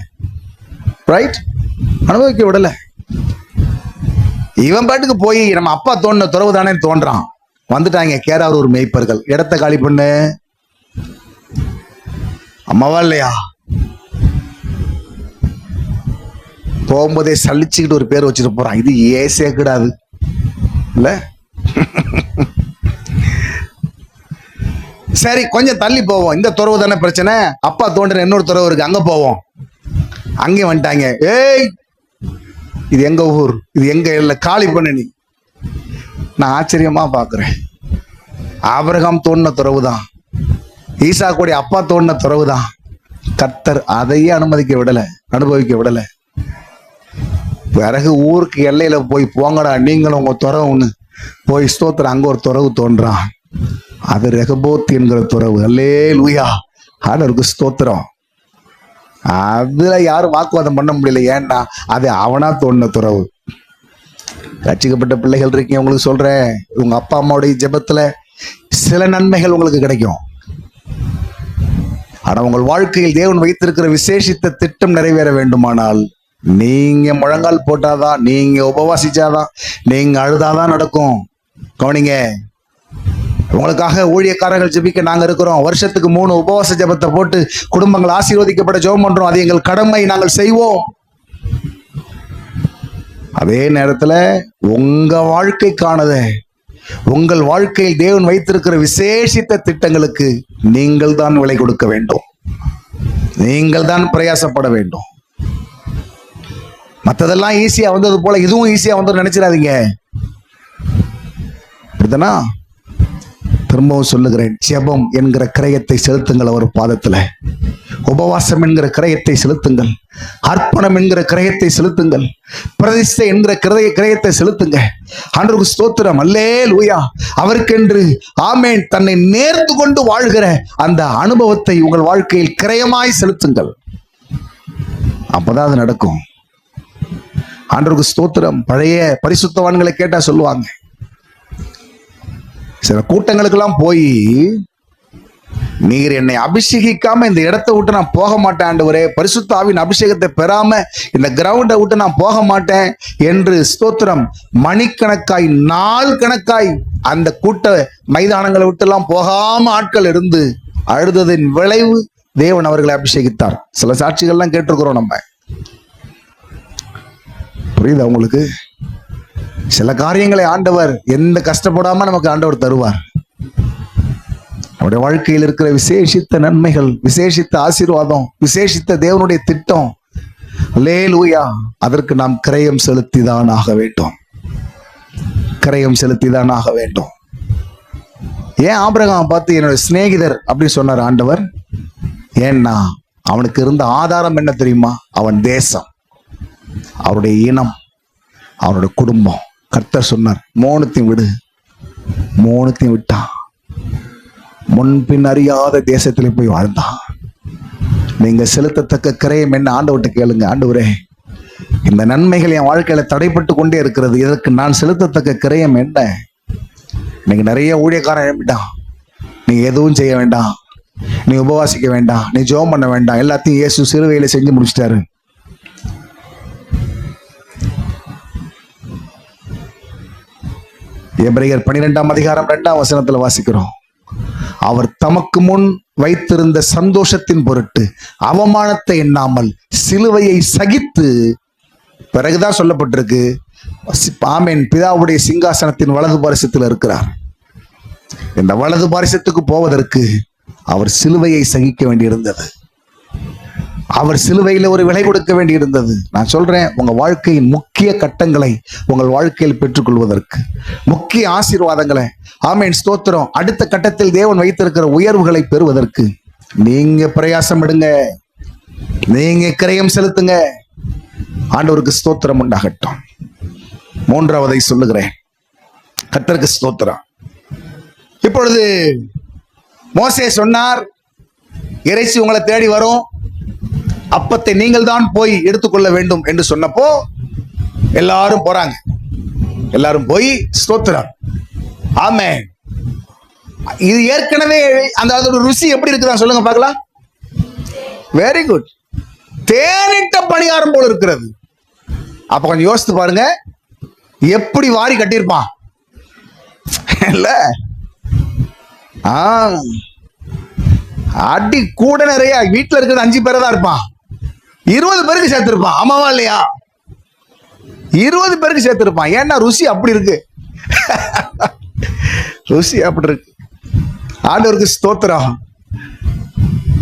ரைட்? அனுபவிக்க விடல. இவன் பாட்டுக்கு போய் நம்ம அப்பா தோண்டின துறவு தானே தோன்றான். வந்துட்டாங்க கேரார் ஒரு மேய்ப்பர்கள், இடத்த காலி பண்ணு. அம்மாவா இல்லையா? போகும்போதே சலிச்சுக்கிட்டு ஒரு பேர் வச்சுட்டு போறான். இது ஏசே கிடையாது இல்ல? சரி, கொஞ்சம் தள்ளி போவோம். இந்த துறவு தானே பிரச்சனை, அப்பா தோண்டின இன்னொரு துறவு இருக்கு, அங்க போவோம். அங்கே வந்துட்டாங்க. ஏய், இது எங்க ஊர், இது எங்க இல்ல, காலி பண்ணு நீ. நான் ஆச்சரியமா பாக்குறேன். ஆபிரகாம் தோண்டின துறவு தான், ஈசாக்குடைய அப்பா தோண்டின துறவு தான். கர்த்தர் அதையே அனுபவிக்க விடல. பிறகு ஊருக்கு எல்லையில போய் போங்கடா நீங்களும் உங்க துறவுன்னு போய் ஸ்தோத்திரம், அங்க ஒரு துறவு தோன்றான். அது ரெகபோத் என்கிற துறவு. அல்லேலூயா, ஆண்டவருக்கு ஸ்தோத்திரம். அதுல யாரும் வாக்குவாதம் பண்ண முடியல. ஏன்னா அது அவனா தோண்டின துறவு. ரட்சிக்கப்பட்ட பிள்ளைகள் இருக்கீங்க, உங்களுக்கு சொல்றேன், உங்க அப்பா அம்மாவுடைய ஜெபத்துல சில நன்மைகள் உங்களுக்கு கிடைக்கும். ஆனா உங்கள் வாழ்க்கையில் தேவன் வைத்திருக்கிற விசேஷித்த திட்டம் நிறைவேற வேண்டுமானால் நீங்க முழங்கால் போட்டாதான், நீங்க உபவாசிச்சாதான், நீங்க அழுதாதான் நடக்கும். கவனிங்க, உங்களுக்காக ஊழியக்காரர்கள் ஜெபிக்க நாங்க இருக்கிறோம். வருஷத்துக்கு 3 உபவாச ஜெபத்தை போட்டு குடும்பங்கள் ஆசீர்வதிக்கப்பட ஜெபம் பண்றோம். அது எங்கள் கடமை, நாங்கள் செய்வோம். அதே நேரத்துல உங்க வாழ்க்கைக்கானது, உங்கள் வாழ்க்கையில் தேவன் வைத்திருக்கிற விசேஷித்த திட்டங்களுக்கு நீங்கள் தான் விலை கொடுக்க வேண்டும், நீங்கள் தான் பிரயாசப்பட வேண்டும். மற்றதெல்லாம் ஈஸியா வந்தது போல இதுவும் ஈஸியா வந்து நினைச்சிடாதீங்க. அப்படிதானா? திரும்பவும் சொல்லுகிறேன், ஜெபம் என்கிற கிரயத்தை செலுத்துங்கள் அவர் பாதத்துல. உபவாசம் என்கிற கிரயத்தை செலுத்துங்கள். அர்ப்பணம் என்கிற கிரயத்தை செலுத்துங்கள். பிரதிஷ்டை என்கிற கிரயத்தை செலுத்துங்க. ஆண்டவருக்கு ஸ்தோத்திரம். அல்லேலூயா. அவருக்கென்று ஆமேன் தன்னை நேர்ந்து கொண்டு வாழ்கிற அந்த அனுபவத்தை உங்கள் வாழ்க்கையில் கிரயமாய் செலுத்துங்கள். அப்பதான் அது நடக்கும். ஆண்டவருக்கு ஸ்தோத்திரம். பழைய பரிசுத்தவான்களை கேட்டா சொல்லுவாங்க, சில கூட்டங்களுக்கெல்லாம் போய், நீர் என்னை அபிஷேகிக்காம இந்த இடத்தை விட்டு நான் போக மாட்டேன் ஆண்டவரே, பரிசுத்த ஆவியின் அபிஷேகத்தை பெறாம இந்த கிரவுண்டை விட்டு நான் போக மாட்டேன் என்று ஸ்தோத்திரம் மணிக்கணக்காய் நாள் கணக்காய் அந்த கூட்ட மைதானங்களை விட்டு எல்லாம் போகாம ஆட்கள் இருந்து அழுததின் விளைவு தேவன் அவர்களை அபிஷேகித்தார். சில சாட்சிகள்லாம் கேட்டிருக்கிறோம் நம்ம. புரியுதா உங்களுக்கு? சில காரியங்களை ஆண்டவர் எந்த கஷ்டப்படாம நமக்கு ஆண்டவர் தருவார். அவருடைய வாழ்க்கையில் இருக்கிற விசேஷித்த நன்மைகள், விசேஷித்த ஆசீர்வாதம், விசேஷித்த தேவனுடைய திட்டம், அல்லேலூயா, அதற்கு நாம் கிரயம் செலுத்திதான் ஆக வேண்டும். கிரயம் செலுத்திதான் ஆக வேண்டும். ஏன் ஆபிரகாம் பார்த்து என்னோட சிநேகிதர் அப்படின்னு சொன்னார் ஆண்டவர்? ஏன்னா அவனுக்கு இருந்த ஆதாரம் என்ன தெரியுமா? அவன் தேசம், அவருடைய இனம், அவனுடைய குடும்பம். கர்த்தர் சொன்னார், மோனத்தையும் விடு, மூணுத்தையும் விட்டான். முன்பின் அறியாத தேசத்திலே போய் வாழ்ந்தான். நீங்க செலுத்தத்தக்க கிரயம் என்ன? ஆண்டவர்கிட்ட கேளுங்க. ஆண்டவரே, இந்த நன்மைகள் என் வாழ்க்கையில தடைப்பட்டு கொண்டே இருக்கிறது, இதற்கு நான் செலுத்தத்தக்க கிரயம் என்ன? நீங்க நிறைய ஊழியக்காரன் எழுப்பிட்டான். நீ எதுவும் செய்ய வேண்டாம், நீ உபவாசிக்க வேண்டாம், நீ ஜெபம் பண்ண வேண்டாம், எல்லாத்தையும் இயேசு சிலுவையில செஞ்சு முடிச்சிட்டாரு. எபிரேயர் 12ஆம் அதிகாரம் 2ஆம் வசனத்துல வாசிக்கிறோம். அவர் தமக்கு முன் வைத்திருந்த சந்தோஷத்தின் பொருட்டு அவமானத்தை எண்ணாமல் சிலுவையை சகித்து, பிறகுதான் சொல்லப்பட்டிருக்கு, ஆமென், பிதாவுடைய சிங்காசனத்தின் வலது பாரிசத்தில் இருக்கிறார். இந்த வலது பாரிசத்துக்கு போவதற்கு அவர் சிலுவையை சகிக்க வேண்டியிருந்தது. அவர் சிலுவையில் ஒரு விலை கொடுக்க வேண்டியிருந்தது. நான் சொல்றேன், உங்க வாழ்க்கையின் முக்கிய கட்டங்களை உங்கள் வாழ்க்கையில் பெற்றுக்கொள்வதற்கு, முக்கிய ஆசீர்வாதங்களை, ஆமென், ஸ்தோத்திரம், அடுத்த கட்டத்தில் தேவன் வைத்திருக்கிற உயர்வுகளை பெறுவதற்கு நீங்க பிரயாசம் எடுங்க, நீங்க கிரயம் செலுத்துங்க. ஆண்டவருக்கு ஸ்தோத்திரம் உண்டாகட்டும். மூன்றாவதை சொல்லுகிறேன். கர்த்தருக்கு ஸ்தோத்திரம். இப்பொழுது மோசே சொன்னார், இறைச்சி உங்களை தேடி வரும், அப்பத்தை நீங்கள் தான் போய் எடுத்துக்கொள்ள வேண்டும் என்று சொன்னப்போ எல்லாரும் போறாங்க. எல்லாரும் போய் ஸ்தோத்திரம், ஆமென். இது ஏற்கனவே அந்த அதோட ருசி எப்படி இருக்குதா சொல்லுங்க பார்க்கலாம். Very good. தேனிட்ட பணியாரம் போல இருக்கிறது. அப்ப கொஞ்சம் யோசித்து பாருங்க, எப்படி வாரி கட்டியிருப்பான் இல்ல? அடி கூட நிறைய வீட்டுல இருக்கிறது 5 பேரை தான் இருப்பான், 20 பேருக்கு சேர்த்திருப்பான். ஆமாவா இல்லையா? 20 பேருக்கு சேர்த்திருப்பான். ஏன்னா ருசி அப்படி இருக்கு. ருசி அப்படி இருக்கு. ஆண்டவருக்கு ஸ்தோத்திரம்.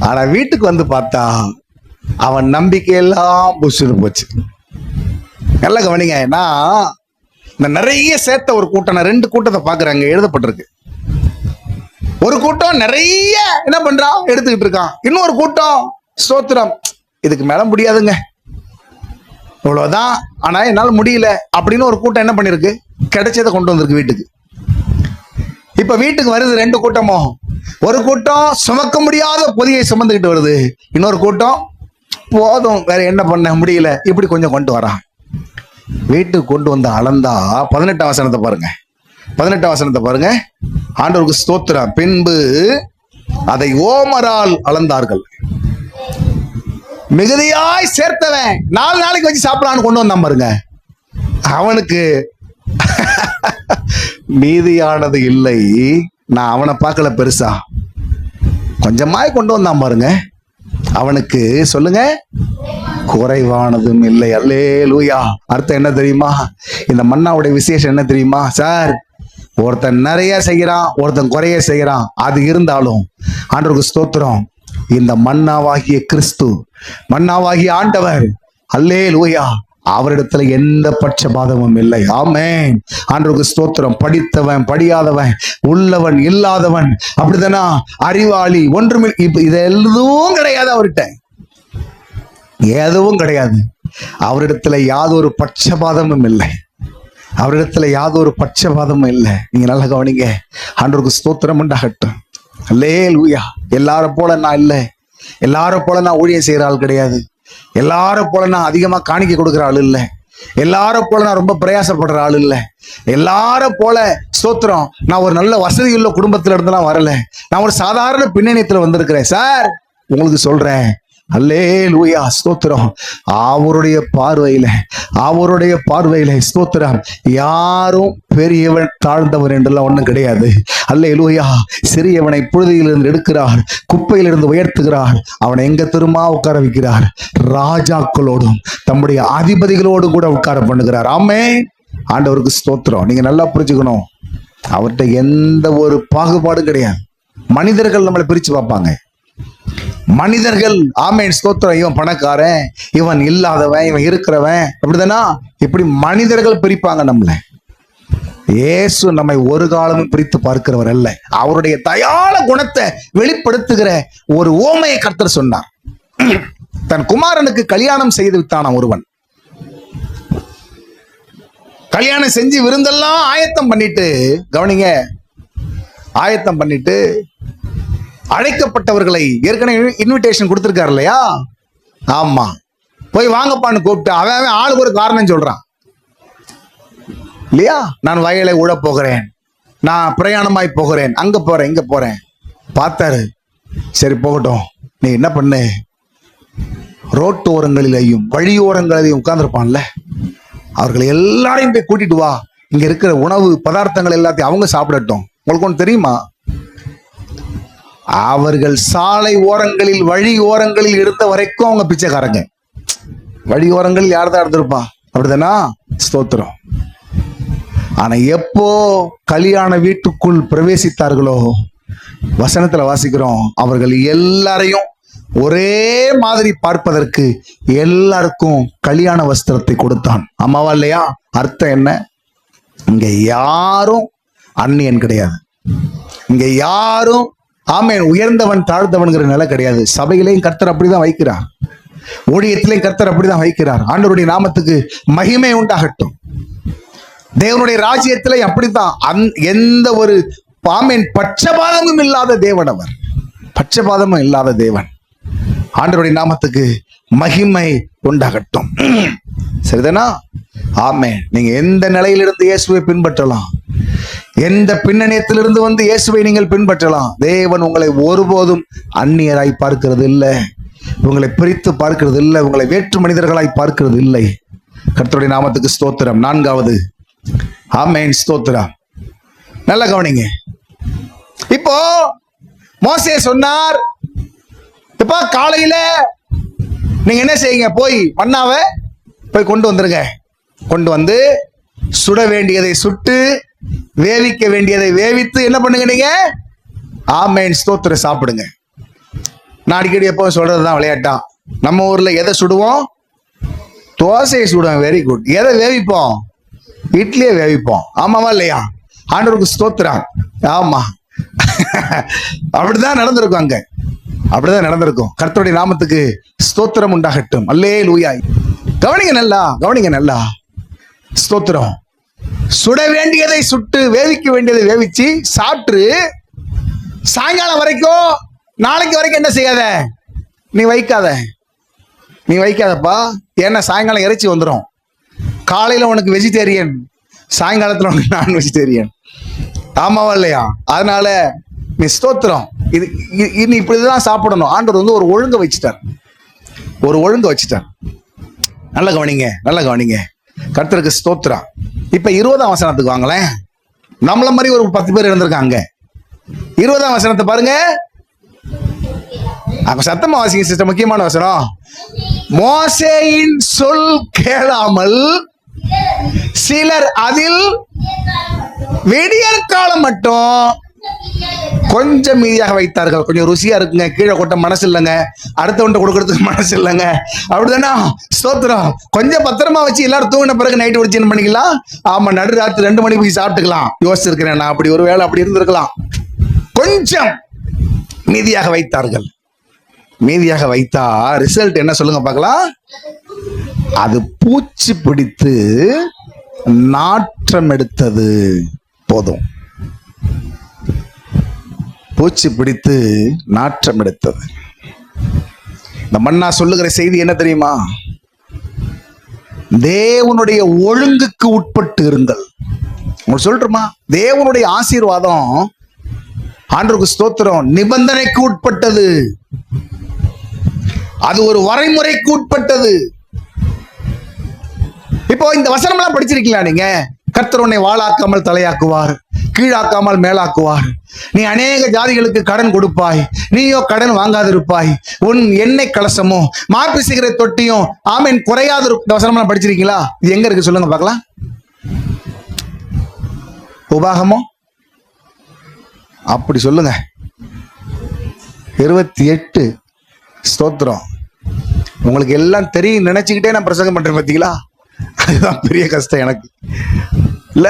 ஆனா வீட்டுக்கு வந்து பார்த்தா அவன் நம்பிக்கையெல்லாம் புஷ்னு போச்சு. நல்லா கவனிங்க. நான் நிறைய சேர்த்த ஒரு கூட்டம், நான் 2 கூட்டத்தை பாக்குறாங்க, எழுதப்பட்டிருக்கு. ஒரு கூட்டம் நிறைய என்ன பண்றான், எடுத்துக்கிட்டு இருக்கான். இன்னொரு கூட்டம் ஸ்தோத்திரம், இதுக்கு மேல முடியாதுங்க, இவ்வளவுதான், ஆனா என்னால முடியல அப்படின்னு ஒரு கூட்டம் என்ன பண்ணிருக்கு, கிடைச்சதை கொண்டு வந்திருக்கு வீட்டுக்கு. இப்ப வீட்டுக்கு வருது 2 கூட்டமும். ஒரு கூட்டம் சுமக்க முடியாத பொதியை சுமந்துக்கிட்டு வருது, இன்னொரு கூட்டம் போதும் வேற என்ன பண்ண முடியல, இப்படி கொஞ்சம் கொண்டு வரான். வீட்டுக்கு கொண்டு வந்த அளந்தா 18ஆம் வசனத்தை பாருங்க. 18ஆம் வசனத்தை பாருங்க. ஆண்டவருக்கு ஸ்தோத்திரம். பின்பு அதை ஓமரால் அளந்தார்கள். மிகுதியாய் சேர்த்தவன் 4 நாளைக்கு வச்சு சாப்பிடலான்னு கொண்டு வந்தான் பாருங்க. அவனுக்கு மீதியானது இல்லை. நான் அவனை பார்க்கல பெருசா, கொஞ்சமாய் கொண்டு வந்தான் பாருங்க. அவனுக்கு சொல்லுங்க, குறைவானதும் இல்லை. அல்லேலூயா. அர்த்தம் என்ன தெரியுமா? இந்த மன்னாவுடைய விசேஷம் என்ன தெரியுமா சார்? ஒருத்தன் நிறைய செய்யறான், ஒருத்தன் குறைய செய்யறான். அது இருந்தாலும் ஆண்டவருக்கு ஸ்தோத்திரம், இந்த மன்னாவாகிய கிறிஸ்து, மன்னாவாகிய ஆண்டவர், அல்லேலூயா, அவரிடத்துல எந்த பட்சபாதமும் இல்லை. ஆமென். ஆண்டவருக்கு ஸ்தோத்திரம். படித்தவன் படியாதவன், உள்ளவன் இல்லாதவன், அப்படித்தானா, அறிவாளி, ஒன்றுமே, இது எதுவும் கிடையாது அவர்கிட்ட, எதுவும் கிடையாது. அவரிடத்துல யாதொரு பட்சபாதமும் இல்லை. அவரிடத்துல யாதொரு பட்சபாதமும் இல்லை. நீங்க நல்லா கவனிங்க. ஆண்டவருக்கு ஸ்தோத்திரம் உண்டாகட்டும். அல்லேலூயா. எல்லாரும் போல நான் இல்லை, எல்லாரும் போல நான் ஊழியம் செய்யற ஆள் கிடையாது, எல்லாரும் போல நான் அதிகமா காணிக்க கொடுக்குற ஆள் இல்லை, எல்லாரும் போல நான் ரொம்ப பிரயாசப்படுற ஆள் இல்லை, எல்லாரும் போல ஸ்தோத்திரம் நான் ஒரு நல்ல வசதியுள்ள குடும்பத்துல இருந்தெல்லாம் வரல, நான் ஒரு சாதாரண பின்னணியத்துல வந்திருக்கிறேன் சார். உங்களுக்கு சொல்றேன், அல்லேலூயா, ஸ்தோத்திரம். அவருடைய பார்வையில ஸ்தோத்திரம் யாரும் பெரியவன் தாழ்ந்தவன் என்றெல்லாம் ஒண்ணும் கிடையாது. அல்லேலூயா. சிறியவனை புழுதியிலிருந்து எடுக்கிறார், குப்பையிலிருந்து உயர்த்துகிறார். அவனை எங்க திரும்ப உட்கார வைக்கிறார்? ராஜாக்களோடும் தம்முடைய அதிபதிகளோடும் கூட உட்கார பண்ணுகிறார். ஆமென். ஆண்டவருக்கு ஸ்தோத்திரம். நீங்க நல்லா புரிஞ்சுக்கணும், அவர்கிட்ட எந்த ஒரு பாகுபாடும் கிடையாது. மனிதர்கள் நம்மளை பிரிச்சு பார்ப்பாங்க. மனிதர்கள், ஆமென், ஸ்தோத்திரம், இவன் பணக்காரன், இவன் இல்லாதவன், இவன் இருக்கிறவன், அப்படிதானா, இப்படி மனிதர்கள் பிரிப்பாங்க நம்மள. இயேசு நம்மை ஒரு காலமும் பிரித்து பார்க்கிறவர் அல்ல. அவருடைய தயாள குணத்தை வெளிப்படுத்துகிற ஒரு ஓமையை கர்த்தர் சொன்னார். தன் குமாரனுக்கு கல்யாணம் செய்து விட்டான ஒருவன். கல்யாணம் செஞ்சு விருந்தெல்லாம் ஆயத்தம் பண்ணிட்டு, கவனிங்க, ஆயத்தம் பண்ணிட்டு அழைக்கப்பட்டவர்களை ஏற்கனவே இன்விடேஷன் கொடுத்திருக்காரு இல்லையா? ஆமா, போய் வாங்கப்பான்னு கூப்பிட்டு அவன் ஆளுக்கு ஒரு காரணம் சொல்றான் இல்லையா? நான் வயலை உழ போகிறேன், நான் பிரயாணமாய் போகிறேன், அங்க போறேன், இங்க போறேன். பார்த்தாரு, சரி போகட்டும், நீ என்ன பண்ணு, ரோட்டோரங்களிலேயும் வழியோரங்களிலேயும் உட்கார்ந்துருப்பான்ல, அவர்களை எல்லாரையும் போய் கூட்டிட்டு வா, இங்க இருக்கிற உணவு பதார்த்தங்கள் எல்லாத்தையும் அவங்க சாப்பிடட்டும். உங்களுக்கு ஒன்று தெரியுமா? அவர்கள் சாலை ஓரங்களில் வழி ஓரங்களில் இருந்த வரைக்கும் அவங்க பிச்சைக்காரங்க. வழி ஓரங்களில் யார் தான் இருந்திருப்பா? அப்படிதானா? ஸ்தோத்திரம். ஆனா எப்போ கல்யாண வீட்டுக்குள் பிரவேசித்தார்களோ, வசனத்துல வாசிக்கிறோம், அவர்கள் எல்லாரையும் ஒரே மாதிரி பார்ப்பதற்கு எல்லாருக்கும் கல்யாண வஸ்திரத்தை கொடுத்தான். ஆமாவா இல்லையா? அர்த்தம் என்ன? இங்க யாரும் அந்நியன் கிடையாது, இங்க யாரும் ஆமேன் உயர்ந்தவன் தாழ்ந்தவன்கிற நிலை கிடையாது. சபையிலையும் கர்த்தர் அப்படிதான் வைக்கிறார், ஊழியத்திலையும் கர்த்தர் அப்படிதான் வைக்கிறார். ஆண்டவருடைய நாமத்துக்கு மகிமை உண்டாகட்டும். தேவனுடைய ராஜ்யத்திலே அப்படித்தான். எந்த ஒரு ஆமேன் பட்சபாதமும் இல்லாத தேவன் அவர், பட்சபாதமும் இல்லாத தேவன். ஆண்டவருடைய நாமத்துக்கு மகிமை உண்டாகட்டும். சரிதானா? ஆமென். நீங்க எந்த நிலையிலிருந்து இயேசுவை பின்பற்றலாம், எந்த பின்னணியத்திலிருந்து வந்து இயேசுவை நீங்கள் பின்பற்றலாம். தேவன் உங்களை ஒருபோதும் அந்நியராய் பார்க்கிறது இல்லை, உங்களை பிரித்து பார்க்கிறது இல்லை, உங்களை வேற்று மனிதர்களாய் பார்க்கிறது இல்லை. கர்த்தருடைய நாமத்துக்கு ஸ்தோத்திரம். நான்காவது, ஆமென், ஸ்தோத்திரம். நல்லா கவனிங்க. இப்போ மோசே சொன்னார், இப்ப காலையில நீங்க என்ன செய்யுங்க, போய் மன்னாவை போய் கொண்டு வந்துருங்க, கொண்டு வந்து சுட வேண்டியதை சுட்டு வேவிக்க வேண்டியதை வேவித்து என்ன பண்ணுங்க நீங்க, ஆமென், ஸ்தோத்திரம், சாப்பிடுங்க. நான் அடிக்கடி எப்போ சொல்றதுதான் விளையாட்டா, நம்ம ஊர்ல எதை சுடுவோம்? தோசையை சுடுவோம். Very good. எதை வேவிப்போம்? இட்லியை வேவிப்போம். ஆமாவா இல்லையா? ஆண்டவருக்கு ஸ்தோத்திரம். ஆமா, அப்படிதான் நடந்திருக்கும், அங்க அப்படிதான் நடந்திருக்கும். கர்த்தருடைய நாமத்துக்கு ஸ்தோத்திரம் உண்டாகட்டும். அல்லேலூயா. கவனிங்க நல்லா, கவனிங்க நல்லா. ஸ்தோத்திரம். சுட வேண்டியதை சுட்டு வேவிக்க வேண்டியதை வேவிச்சு சாப்பிட்டு சாயங்காலம் வரைக்கும், நாளைக்கு வரைக்கும் என்ன செய்யாத, நீ வைக்காத, நீ வைக்காதப்பா. ஏன்னா சாயங்காலம் இறைச்சி வந்துடும். காலையில உனக்கு வெஜிடேரியன், சாயங்காலத்துல உனக்கு நான் வெஜிடேரியன். ஆமாவா இல்லையா? அதனால நீ ஸ்தோத்திரம், இது இனி இப்படிதான் சாப்பிடணும். ஆண்டவர் வந்து ஒரு ஒழுங்கு வச்சுட்டார், ஒரு ஒழுங்கு வச்சுட்டார். நல்ல கவனிங்க, நல்ல கவனிங்க. கர்த்தருக்கு ஸ்தோத்திரம். இப்ப 20ஆம் வசனத்துக்கு வாங்களேன். நம்மள மாதிரி ஒரு 10 பேர் இருந்திருக்காங்க. 20ஆம் வசனத்தை பாருங்க. அப்ப சத்தமா வாசிங்க சிஸ்டர். முக்கியமான வசனம். மோசேயின் சொல் கேளாமல் சிலர் அதில் விடியற் காலம் மட்டும் கொஞ்சம் மீதியாக வைத்தார்கள். கொஞ்சம் ருசியா இருக்குங்க, கீழே கொட்ட மனசு இல்லைங்க, அடுத்தவன்ட்ட கொடுக்கறதுக்கு மனசு இல்லைங்க, அப்படிதானா? ஸ்தோத்திரம். கொஞ்சம் பத்திரமா வச்சு எல்லாரும் தூங்கின பிறகு நைட்டு வச்சு என்ன பண்ணிக்கலாம்? ஆமா, நடு ராத்திரி 2 மணிக்கு போய் சாப்பிட்டுக்கலாம். யோசிச்சிருக்கிறேன் நான், அப்படி ஒரு வேளை அப்படி இருந்திருக்கலாம். கொஞ்சம் மீதியாக வைத்தார்கள். மீதியாக வைத்தா ரிசல்ட் என்ன சொல்லுங்க பார்க்கலாம்? அது பூச்சி பிடித்து நாற்றம் எடுத்தது. போதும், பூச்சி பிடித்து நாற்றம் எடுத்தது. இந்த மன்னா சொல்லுகிற செய்தி என்ன தெரியுமா? தேவனுடைய ஒழுங்குக்கு உட்பட்டு இருங்கள். உங்களுக்கு சொல்றோமா? தேவனுடைய ஆசீர்வாதம், ஆண்டவருக்கு ஸ்தோத்திரம், நிபந்தனைக்கு உட்பட்டது. அது ஒரு வரைமுறைக்கு உட்பட்டது. இப்போ இந்த வசனம் எல்லாம் படிச்சிருக்கீங்களா நீங்க? கர்த்தர் உன்னை வாளாக்காமல் தலையாக்குவார், கீழாக்காமல் மேலாக்குவார். நீ அநேக ஜாதிகளுக்கு கடன் கொடுப்பாய், நீயோ கடன் வாங்காதிருப்பாய். உன் எண்ணெய் கலசமோ மாப்பி சிகரெட் தொட்டியும் ஆமீன் குறையாது. இந்த வசனம் எல்லாம் படிச்சிருக்கீங்களா? இது எங்க இருக்கு சொல்லுங்க பார்க்கலாம். உபாகமோ? அப்படி சொல்லுங்க. 28. ஸ்தோத்திரம். உங்களுக்கு எல்லாம் தெரியும் நினைச்சுக்கிட்டே நான் பிரசங்கம் பண்றேன் பார்த்தீங்களா? அதுதான் பெரிய கஷ்டம் எனக்கு இல்ல.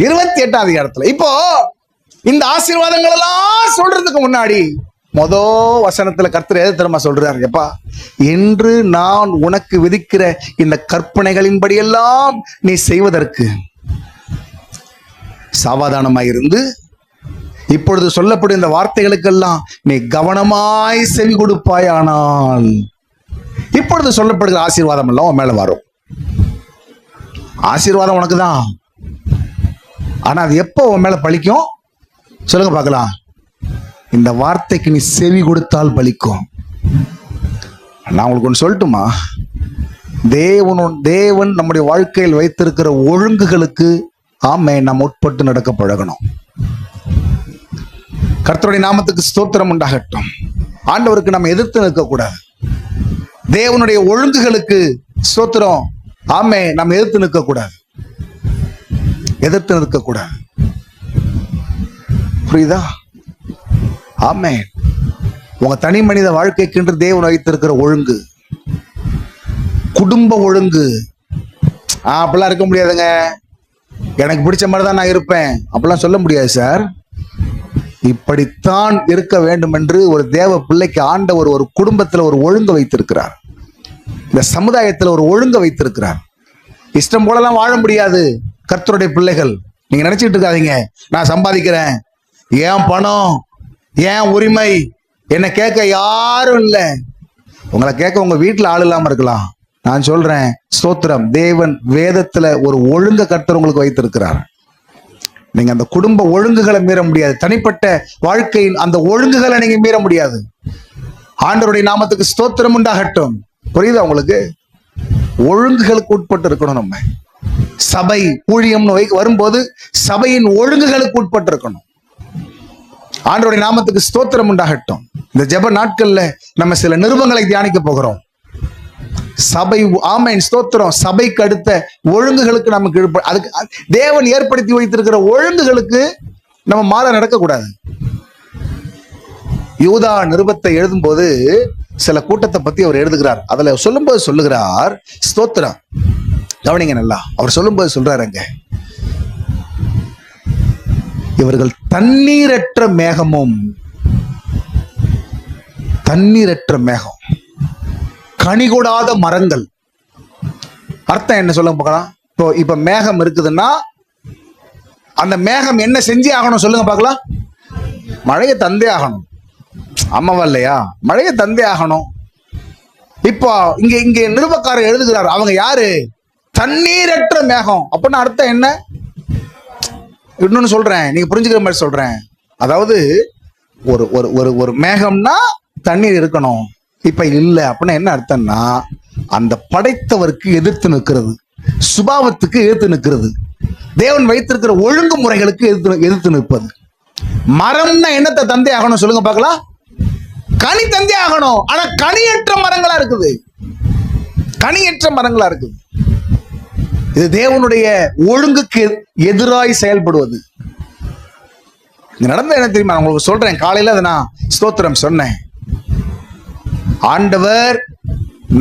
28ஆம் அதிகாரத்துல இப்போ இந்த ஆசீர்வாதங்கள் எல்லாம் சொல்றதுக்கு முன்னாடி வசனத்துல கர்த்தர் எதை தெரியுமா சொல்றாரு? எப்பா, என்று நான் உனக்கு விதிக்கிற இந்த கற்பனைகளின்படி எல்லாம் நீ செய்வதற்கு சாவதானமாய் இருந்து இப்பொழுது சொல்லப்படும் இந்த வார்த்தைகளுக்கெல்லாம் நீ கவனமாய் செவி கொடுப்பாயானால் இப்பொழுது சொல்லப்படுகிற ஆசீர்வாதம் எல்லாம் உன் மேல வரும். ஆசீர்வாதம் உனக்கு தான். ஆனா அது எப்போ உன் மேல பலிக்கும் சொல்லுங்க பார்க்கலாம். இந்த வார்த்தைக்கு நீ செவி கொடுத்தால் பலிக்கும். நான் உங்களுக்கு ஒன்று சொல்லட்டுமா? தேவன் நம்முடைய வாழ்க்கையில் வைத்திருக்கிற ஒழுங்குகளுக்கு நாம் உட்பட்டு நடக்க பழகணும். கர்த்தருடைய நாமத்துக்கு ஸ்தோத்திரம் உண்டாகட்டும். ஆண்டவருக்கு நம்ம எதிர்த்து நிற்கக்கூடாது. தேவனுடைய ஒழுங்குகளுக்கு ஸ்தோத்திரம் நம்ம எதிர்த்து நிற்கக்கூடாது. எதிர்த்து நிற்கக்கூடாது. புரியுதா? ஆமென். உங்க தனி மனித வாழ்க்கைக்கென்று தேவன் வைத்திருக்கிற ஒழுங்கு, குடும்ப ஒழுங்கு. அப்படிலாம் இருக்க முடியாதுங்க. எனக்கு பிடிச்ச மாதிரி தான் நான் இருப்பேன் அப்படிலாம் சொல்ல முடியாது சார். இப்படித்தான் இருக்க வேண்டும் என்று ஒரு தேவ பிள்ளைக்கு ஆண்டவர் ஒரு குடும்பத்துல ஒரு ஒழுங்கு வைத்திருக்கிறார். இந்த சமுதாயத்துல ஒரு ஒழுங்கு வைத்திருக்கிறார். இஷ்டம் போலலாம் வாழ முடியாது கர்த்தருடைய பிள்ளைகள். நீங்க நினைச்சிட்டு இருக்காதீங்க நான் சம்பாதிக்கிறேன், ஏன் பணம், ஏன் உரிமை, என்ன கேட்க யாரும் இல்லை. உங்களை கேட்க உங்க வீட்டுல ஆள் இல்லாம இருக்கலாம். நான் சொல்றேன் ஸ்தோத்திரம், தேவன் வேதத்துல ஒரு ஒழுங்க கர்த்தர் உங்களுக்கு வைத்திருக்கிறார். நீங்க அந்த குடும்ப ஒழுங்குகளை மீற முடியாது. தனிப்பட்ட வாழ்க்கையின் அந்த ஒழுங்குகளை நீங்க மீற முடியாது. ஆண்டவருடைய நாமத்துக்கு ஸ்தோத்திரம் உண்டாகட்டும். புரியுதா உங்களுக்கு? ஒழுங்குகளுக்கு உட்பட்டு இருக்கணும். நம்ம சபை ஊழியம் வரும்போது சபையின் ஒழுங்குகளுக்கு உட்பட்டு இருக்கணும். ஆண்டவருடைய நாமத்துக்கு ஸ்தோத்திரம் உண்டாகட்டும். இந்த ஜெப நாட்கள்ல நம்ம சில நிருபங்களை தியானிக்க போகிறோம். சபை ஆமென் ஸ்தோத்திரம். சபைக்கு அடுத்த ஒழுங்குகளுக்கு நமக்கு அதுக்கு தேவன் ஏற்படுத்தி வைத்திருக்கிற ஒழுங்குகளுக்கு நம்ம மாற நடக்கக்கூடாது. யூதா நிருபத்தை எழுதும் போது சில கூட்டத்தை பத்தி அவர் எழுதுகிறார். அதுல சொல்லும்போது சொல்லுகிறார் ஸ்தோத்திரம், கவனிங்க நல்லா. அவர் சொல்லும்போது சொல்றாருங்க, இவர்கள் தண்ணீரற்ற மேகமும், தண்ணீரற்ற மேகம், கனிகொடாத மரங்கள். அர்த்தம் என்ன சொல்லுங்க பார்க்கலாம். இப்ப மேகம் இருக்குதுன்னா அந்த மேகம் என்ன செஞ்சே ஆகணும் சொல்லுங்க பார்க்கலாம். மழையை தந்தே ஆகணும். ஆமாவா இல்லையா? மழையை தந்தே ஆகணும். இப்போ இங்க நிருபக்காரர் எழுதுகிறார், அவங்க யாரு? தண்ணீரற்ற மேகம். அப்படின்னு அர்த்தம் என்ன? இன்னொன்னு சொல்றேன், நீங்க புரிஞ்சுக்கிற மாதிரி சொல்றேன். அதாவது ஒரு ஒரு ஒரு மேகம்னா தண்ணீர் இருக்கணும். இப்ப இல்ல அப்படின்னா என்ன அர்த்தம்னா அந்த படைத்தவருக்கு எதிர்த்து நிற்கிறது, சுபாவத்துக்கு எதிர்த்து நிற்கிறது, தேவன் வைத்திருக்கிற ஒழுங்குமுறைகளுக்கு எதிர்த்து நிற்பது. மரம்னா என்னத்தை தந்தே ஆகணும் சொல்லுங்க பார்க்கலாம். கனி தந்தே ஆகணும். ஆனா கனியற்ற மரங்களா இருக்குது, கனியற்ற மரங்களா இருக்குது. இது தேவனுடைய ஒழுங்குக்கு எதிராய் செயல்படுவது. நடந்த என்ன தெரியுமா? உங்களுக்கு சொல்றேன். காலையில அதை நான் ஸ்தோத்திரம் சொன்னேன். ஆண்டவர்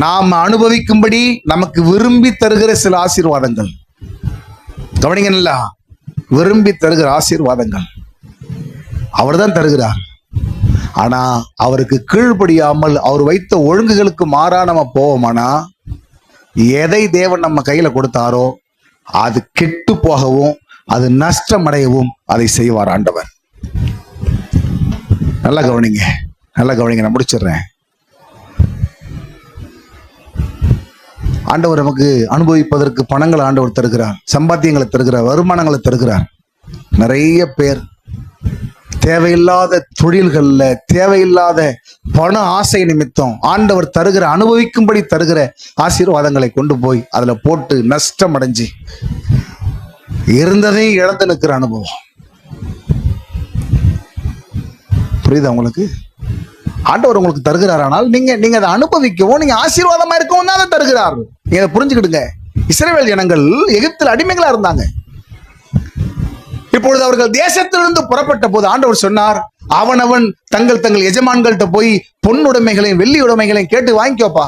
நாம் அனுபவிக்கும்படி நமக்கு விரும்பி தருகிற சில ஆசீர்வாதங்கள், கவனிங்க நல்லா, விரும்பி தருகிற ஆசீர்வாதங்கள் அவர் தான் தருகிறார். ஆனா அவருக்கு கீழ்ப்படியாமல் அவர் வைத்த ஒழுங்குகளுக்கு மாறா நம்ம போவோமானா எதை தேவன் நம்ம கையில கொடுத்தாரோ அது கெட்டு போகவும் அது நஷ்டம் அடையவும் அதை செய்வார் ஆண்டவர். நல்லா கவனிங்க, நல்லா கவனிங்க. நான் முடிச்சிடுறேன். ஆண்டவர் நமக்கு அனுபவிப்பதற்கு பணங்களை ஆண்டவர் தருகிறார், சம்பாத்தியங்களை தருகிறார், வருமானங்களை தருகிறார். நிறைய பேர் தேவையில்லாத தொழில்கள்ல தேவையில்லாத பண ஆசை நிமித்தம் ஆண்டவர் தருகிற அனுபவிக்கும்படி தருகிற ஆசீர்வாதங்களை கொண்டு போய் அதுல போட்டு நஷ்டம் அடைஞ்சு இருந்ததையும் இழந்து நிற்கிற அனுபவம். புரியுதா உங்களுக்கு? ஆண்டவர் உங்களுக்கு தருகிறார். ஆனால் நீங்க அதை அனுபவிக்கவும் நீங்க ஆசீர்வாதமா இருக்கவும் தான் அதை தருகிறார். நீங்க அதை புரிஞ்சுக்கிடுங்க. இஸ்ரவேல் ஜனங்கள் எகிப்தில் அடிமைகளா இருந்தாங்க. இப்பொழுது அவர்கள் தேசத்திலிருந்து புறப்பட்ட போது ஆண்டவர் சொன்னார், அவனவன் தங்கள் தங்கள் எஜமான்கள்ட்ட போய் பொன்னுடைமைகளையும் வெள்ளி உடைமைகளையும் கேட்டு வாங்கிக்கோப்பா.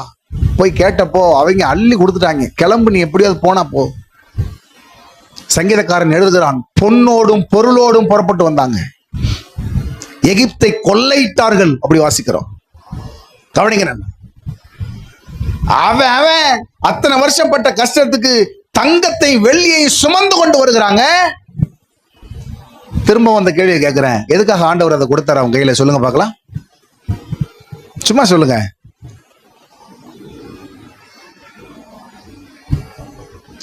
போய் கேட்டப்போ அவங்க அள்ளி கொடுத்துட்டாங்க. கிளம்பு, நீ எப்படியாவது போனா போ. சங்கீதக்காரன் எழுதுகிறான், பொன்னோடும் பொருளோடும் புறப்பட்டு வந்தாங்க, எகிப்தை கொள்ளையிட்டார்கள். அப்படி வாசிக்கிறோம். கவனிங்க. அவன் அத்தனை வருஷம் பட்ட கஷ்டத்துக்கு தங்கத்தை வெள்ளியை சுமந்து கொண்டு வருகிறாங்க. திரும்ப அந்த கேள்வியை கேட்கிறேன், எதுக்காக ஆண்டவர் அதை கொடுத்தாரு அவங்க கையில? சொல்லுங்க பார்க்கலாம், சும்மா சொல்லுங்க.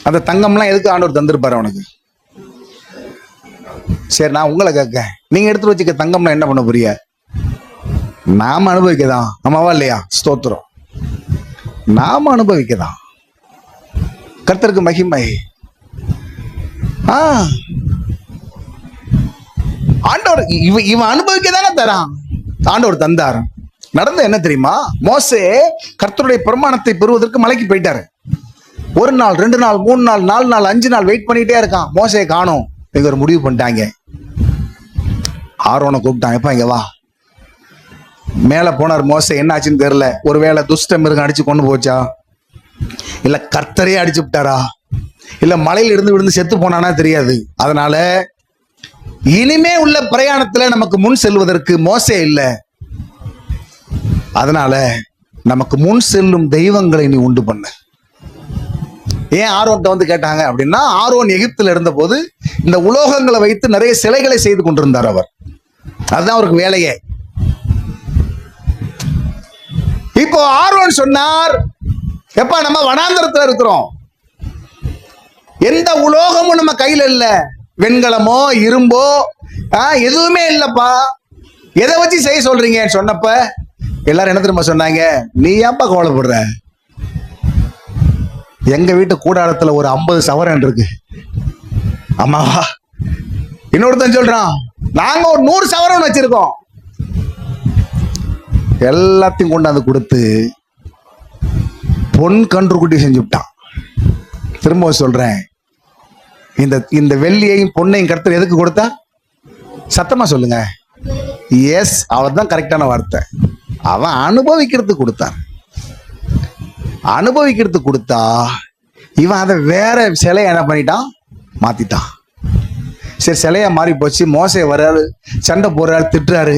அந்த தங்கம்லாம் எதுக்கு ஆண்டவர் தந்திருப்பாரு அவனுக்கு? சரி, நான் உங்களை கேட்க, நீங்க எடுத்து வச்சுக்க தங்கம்லாம் என்ன பண்ண போறிய? நாம அனுபவிக்கதான், ஆமாவா இல்லையா? ஸ்தோத்திரம், நாம அனுபவிக்கதான். கர்த்தருக்கு மகிமை. ஆண்டவர் இவன் அனுபவிக்கதானே தரான். ஆண்டவர் தந்தார். நடந்த என்ன தெரியுமா? மோசே கர்த்தருடைய பிரமாணத்தை பெறுவதற்கு மலைக்கு போயிட்டாரு. 1 நாள் 2 நாள் 3 நாள் 4 நாள் 5 நாள் வெயிட் பண்ணிட்டே இருக்கான். மோசே காணோம். இங்க ஒரு முடிவு பண்ணிட்டாங்க. ஆரோனை கூப்பிட்டான், எப்ப இங்க வா. மேல போனார் மோசே. என்ன ஆச்சுன்னு தெரியல. ஒருவேளை துஷ்ட மிருகம் அடிச்சு கொண்டு போச்சா, இல்ல கர்த்தரே அடிச்சு விட்டாரா, இல்ல மலையில இருந்து விழுந்து செத்து போனானா தெரியாது. அதனால இனிமே உள்ள பிரயாணத்துல நமக்கு முன் செல்வதற்கு மோசே இல்ல. அதனால நமக்கு முன் செல்லும் தெய்வங்களை நீ உண்டு பண்ண. ஏன் ஆரோன்ட்ட வந்து கேட்டாங்க அப்படின்னா, ஆரோன் எகிப்துல இருந்த போது இந்த உலோகங்களை வைத்து நிறைய சிலைகளை செய்து கொண்டிருந்தார் அவர். அதுதான் அவருக்கு வேலையே. இப்போ ஆரோன் சொன்னார், எப்பா நம்ம வனாந்தரத்துல இருக்கிறோம், எந்த உலோகமும் நம்ம கையில இல்ல, வெண்கலமோ இரும்போ எதுவுமே இல்லப்பா, எதை வச்சு செய்ய சொல்றீங்க சொன்னப்ப எல்லாரும் என்ன தெரியுமா சொன்னாங்க? நீ ஏன்பா கவலைப்படுற, எங்க வீட்டு கூடாரத்துல ஒரு 50 சவரன் இருக்கு. ஆமாவா? இன்னொருத்தன் சொல்றான், நாங்க ஒரு 100 சவரன் வச்சிருக்கோம். எல்லாத்தையும் கொண்டாந்து கொடுத்து பொன் கன்றுக்குட்டி செஞ்சு விட்டான். திரும்ப சொல்றேன், இந்த வெள்ளியையும் பொன்னையும் கர்த்தர் எதுக்கு கொடுத்தா? சத்தமா சொல்லுங்க. எஸ், அவர் தான் கரெக்டான வார்த்தை. அவன் அனுபவிக்கிறதுக்கு கொடுத்தான். அனுபவிக்கிறதுக்கு கொடுத்தா இவன் அதை வேற சிலையை என்ன பண்ணிட்டான்? மாத்திட்டான். சரி, சிலையா மாறி போச்சு. மோசே வர்றாரு, சண்டை போடுறாரு, திட்டுறாரு.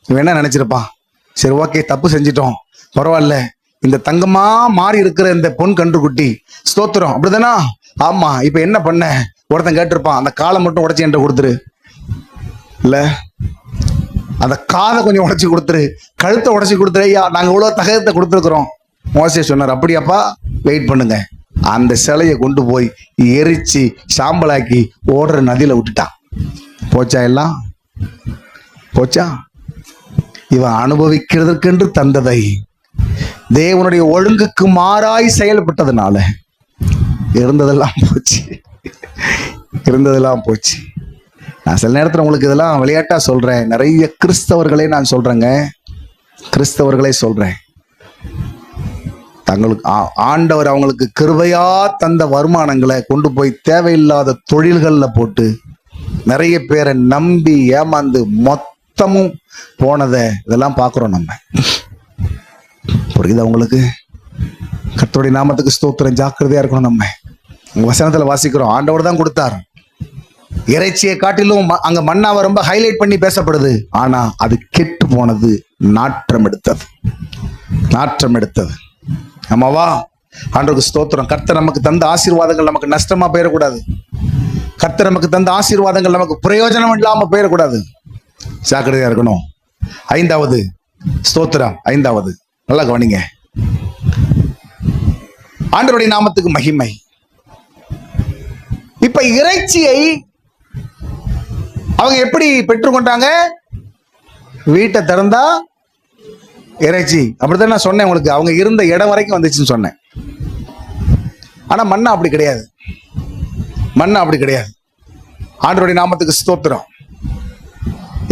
இவன் என்ன நினைச்சிருப்பான்? சரி, ஓகே, தப்பு செஞ்சிட்டோம், பரவாயில்ல, இந்த தங்கமா மாறி இருக்கிற இந்த பொன் கன்றுக்குட்டி ஸ்தோத்திரம், அப்படிதானா? ஆமா, இப்ப என்ன பண்ண? ஒருத்தன் கேட்டிருப்பான், அந்த காலை மட்டும் உடைச்சு என்கிட்ட கொடுத்துரு, இல்ல அந்த காதை கொஞ்சம் உடைச்சு கொடுத்துரு, கழுத்தை உடைச்சு கொடுத்துரு, ஐயா நாங்க இவ்வளவு தகவத்தை கொடுத்துருக்குறோம். மோசே சொன்னார், அப்படியாப்பா, வெயிட் பண்ணுங்க. அந்த சிலையை கொண்டு போய் எரிச்சு சாம்பலாக்கி ஓடுற நதியில விட்டுட்டான். போச்சா? எல்லாம் போச்சா? இவன் அனுபவிக்கிறதுக்கென்று தந்ததை தேவனுடைய ஒழுங்குக்கு மாறாய் செயல்பட்டதுனால இருந்ததெல்லாம் போச்சு, இருந்ததெல்லாம் போச்சு. நான் சில நேரத்தில் உங்களுக்கு இதெல்லாம் விளையாட்டா சொல்றேன். நிறைய கிறிஸ்தவர்களே நான் சொல்றேங்க, கிறிஸ்தவர்களே சொல்றேன், தங்களுக்கு ஆண்டவர் அவங்களுக்கு கிருபையா தந்த வருமானங்களை கொண்டு போய் தேவையில்லாத தொழில்கள்ல போட்டு நிறைய பேரை நம்பி ஏமாந்து மொத்தமும் போனதை இதெல்லாம் பார்க்குறோம் நம்ம. புரியுதா உங்களுக்கு? கர்த்தருடைய நாமத்துக்கு ஸ்தோத்திரம். ஜாக்கிரதையா இருக்கணும். நம்ம வசனத்துல வாசிக்கிறோம், ஆண்டவர் தான் கொடுத்தார். இறைச்சியை காட்டிலும் அங்க மன்னாவை ரொம்ப ஹைலைட் பண்ணி பேசப்படுது. ஆனா அது கெட்டு போனது, நாற்றம் எடுத்தது, நாற்றம் எடுத்தது. ஆமாவா? ஆண்டவருக்கு ஸ்தோத்திரம். கர்த்தர் நமக்கு தந்த ஆசீர்வாதங்கள் நமக்கு நஷ்டமா போயிடக்கூடாது. கர்த்தர் நமக்கு தந்த ஆசீர்வாதங்கள் நமக்கு பிரயோஜனம் இல்லாம போயிடக்கூடாது. ஜாக்கிரதையா இருக்கணும். 5வது ஸ்தோத்திரம். 5வது நல்லா கவனிங்க. ஆண்டவருடைய நாமத்துக்கு மகிமை. இப்ப இறைச்சியை அவங்க எப்படி பெற்றுக்கொண்டாங்க? வீட்டை திறந்தா இறைச்சி. அப்படித்தான் நான் சொன்னேன் உங்களுக்கு, அவங்க இருந்த இடம் வரைக்கும் வந்துச்சுன்னு சொன்னேன். ஆனா மன்னா அப்படி கிடையாது, மன்னா அப்படி கிடையாது. ஆண்டவருடைய நாமத்துக்கு ஸ்தோத்திரம்.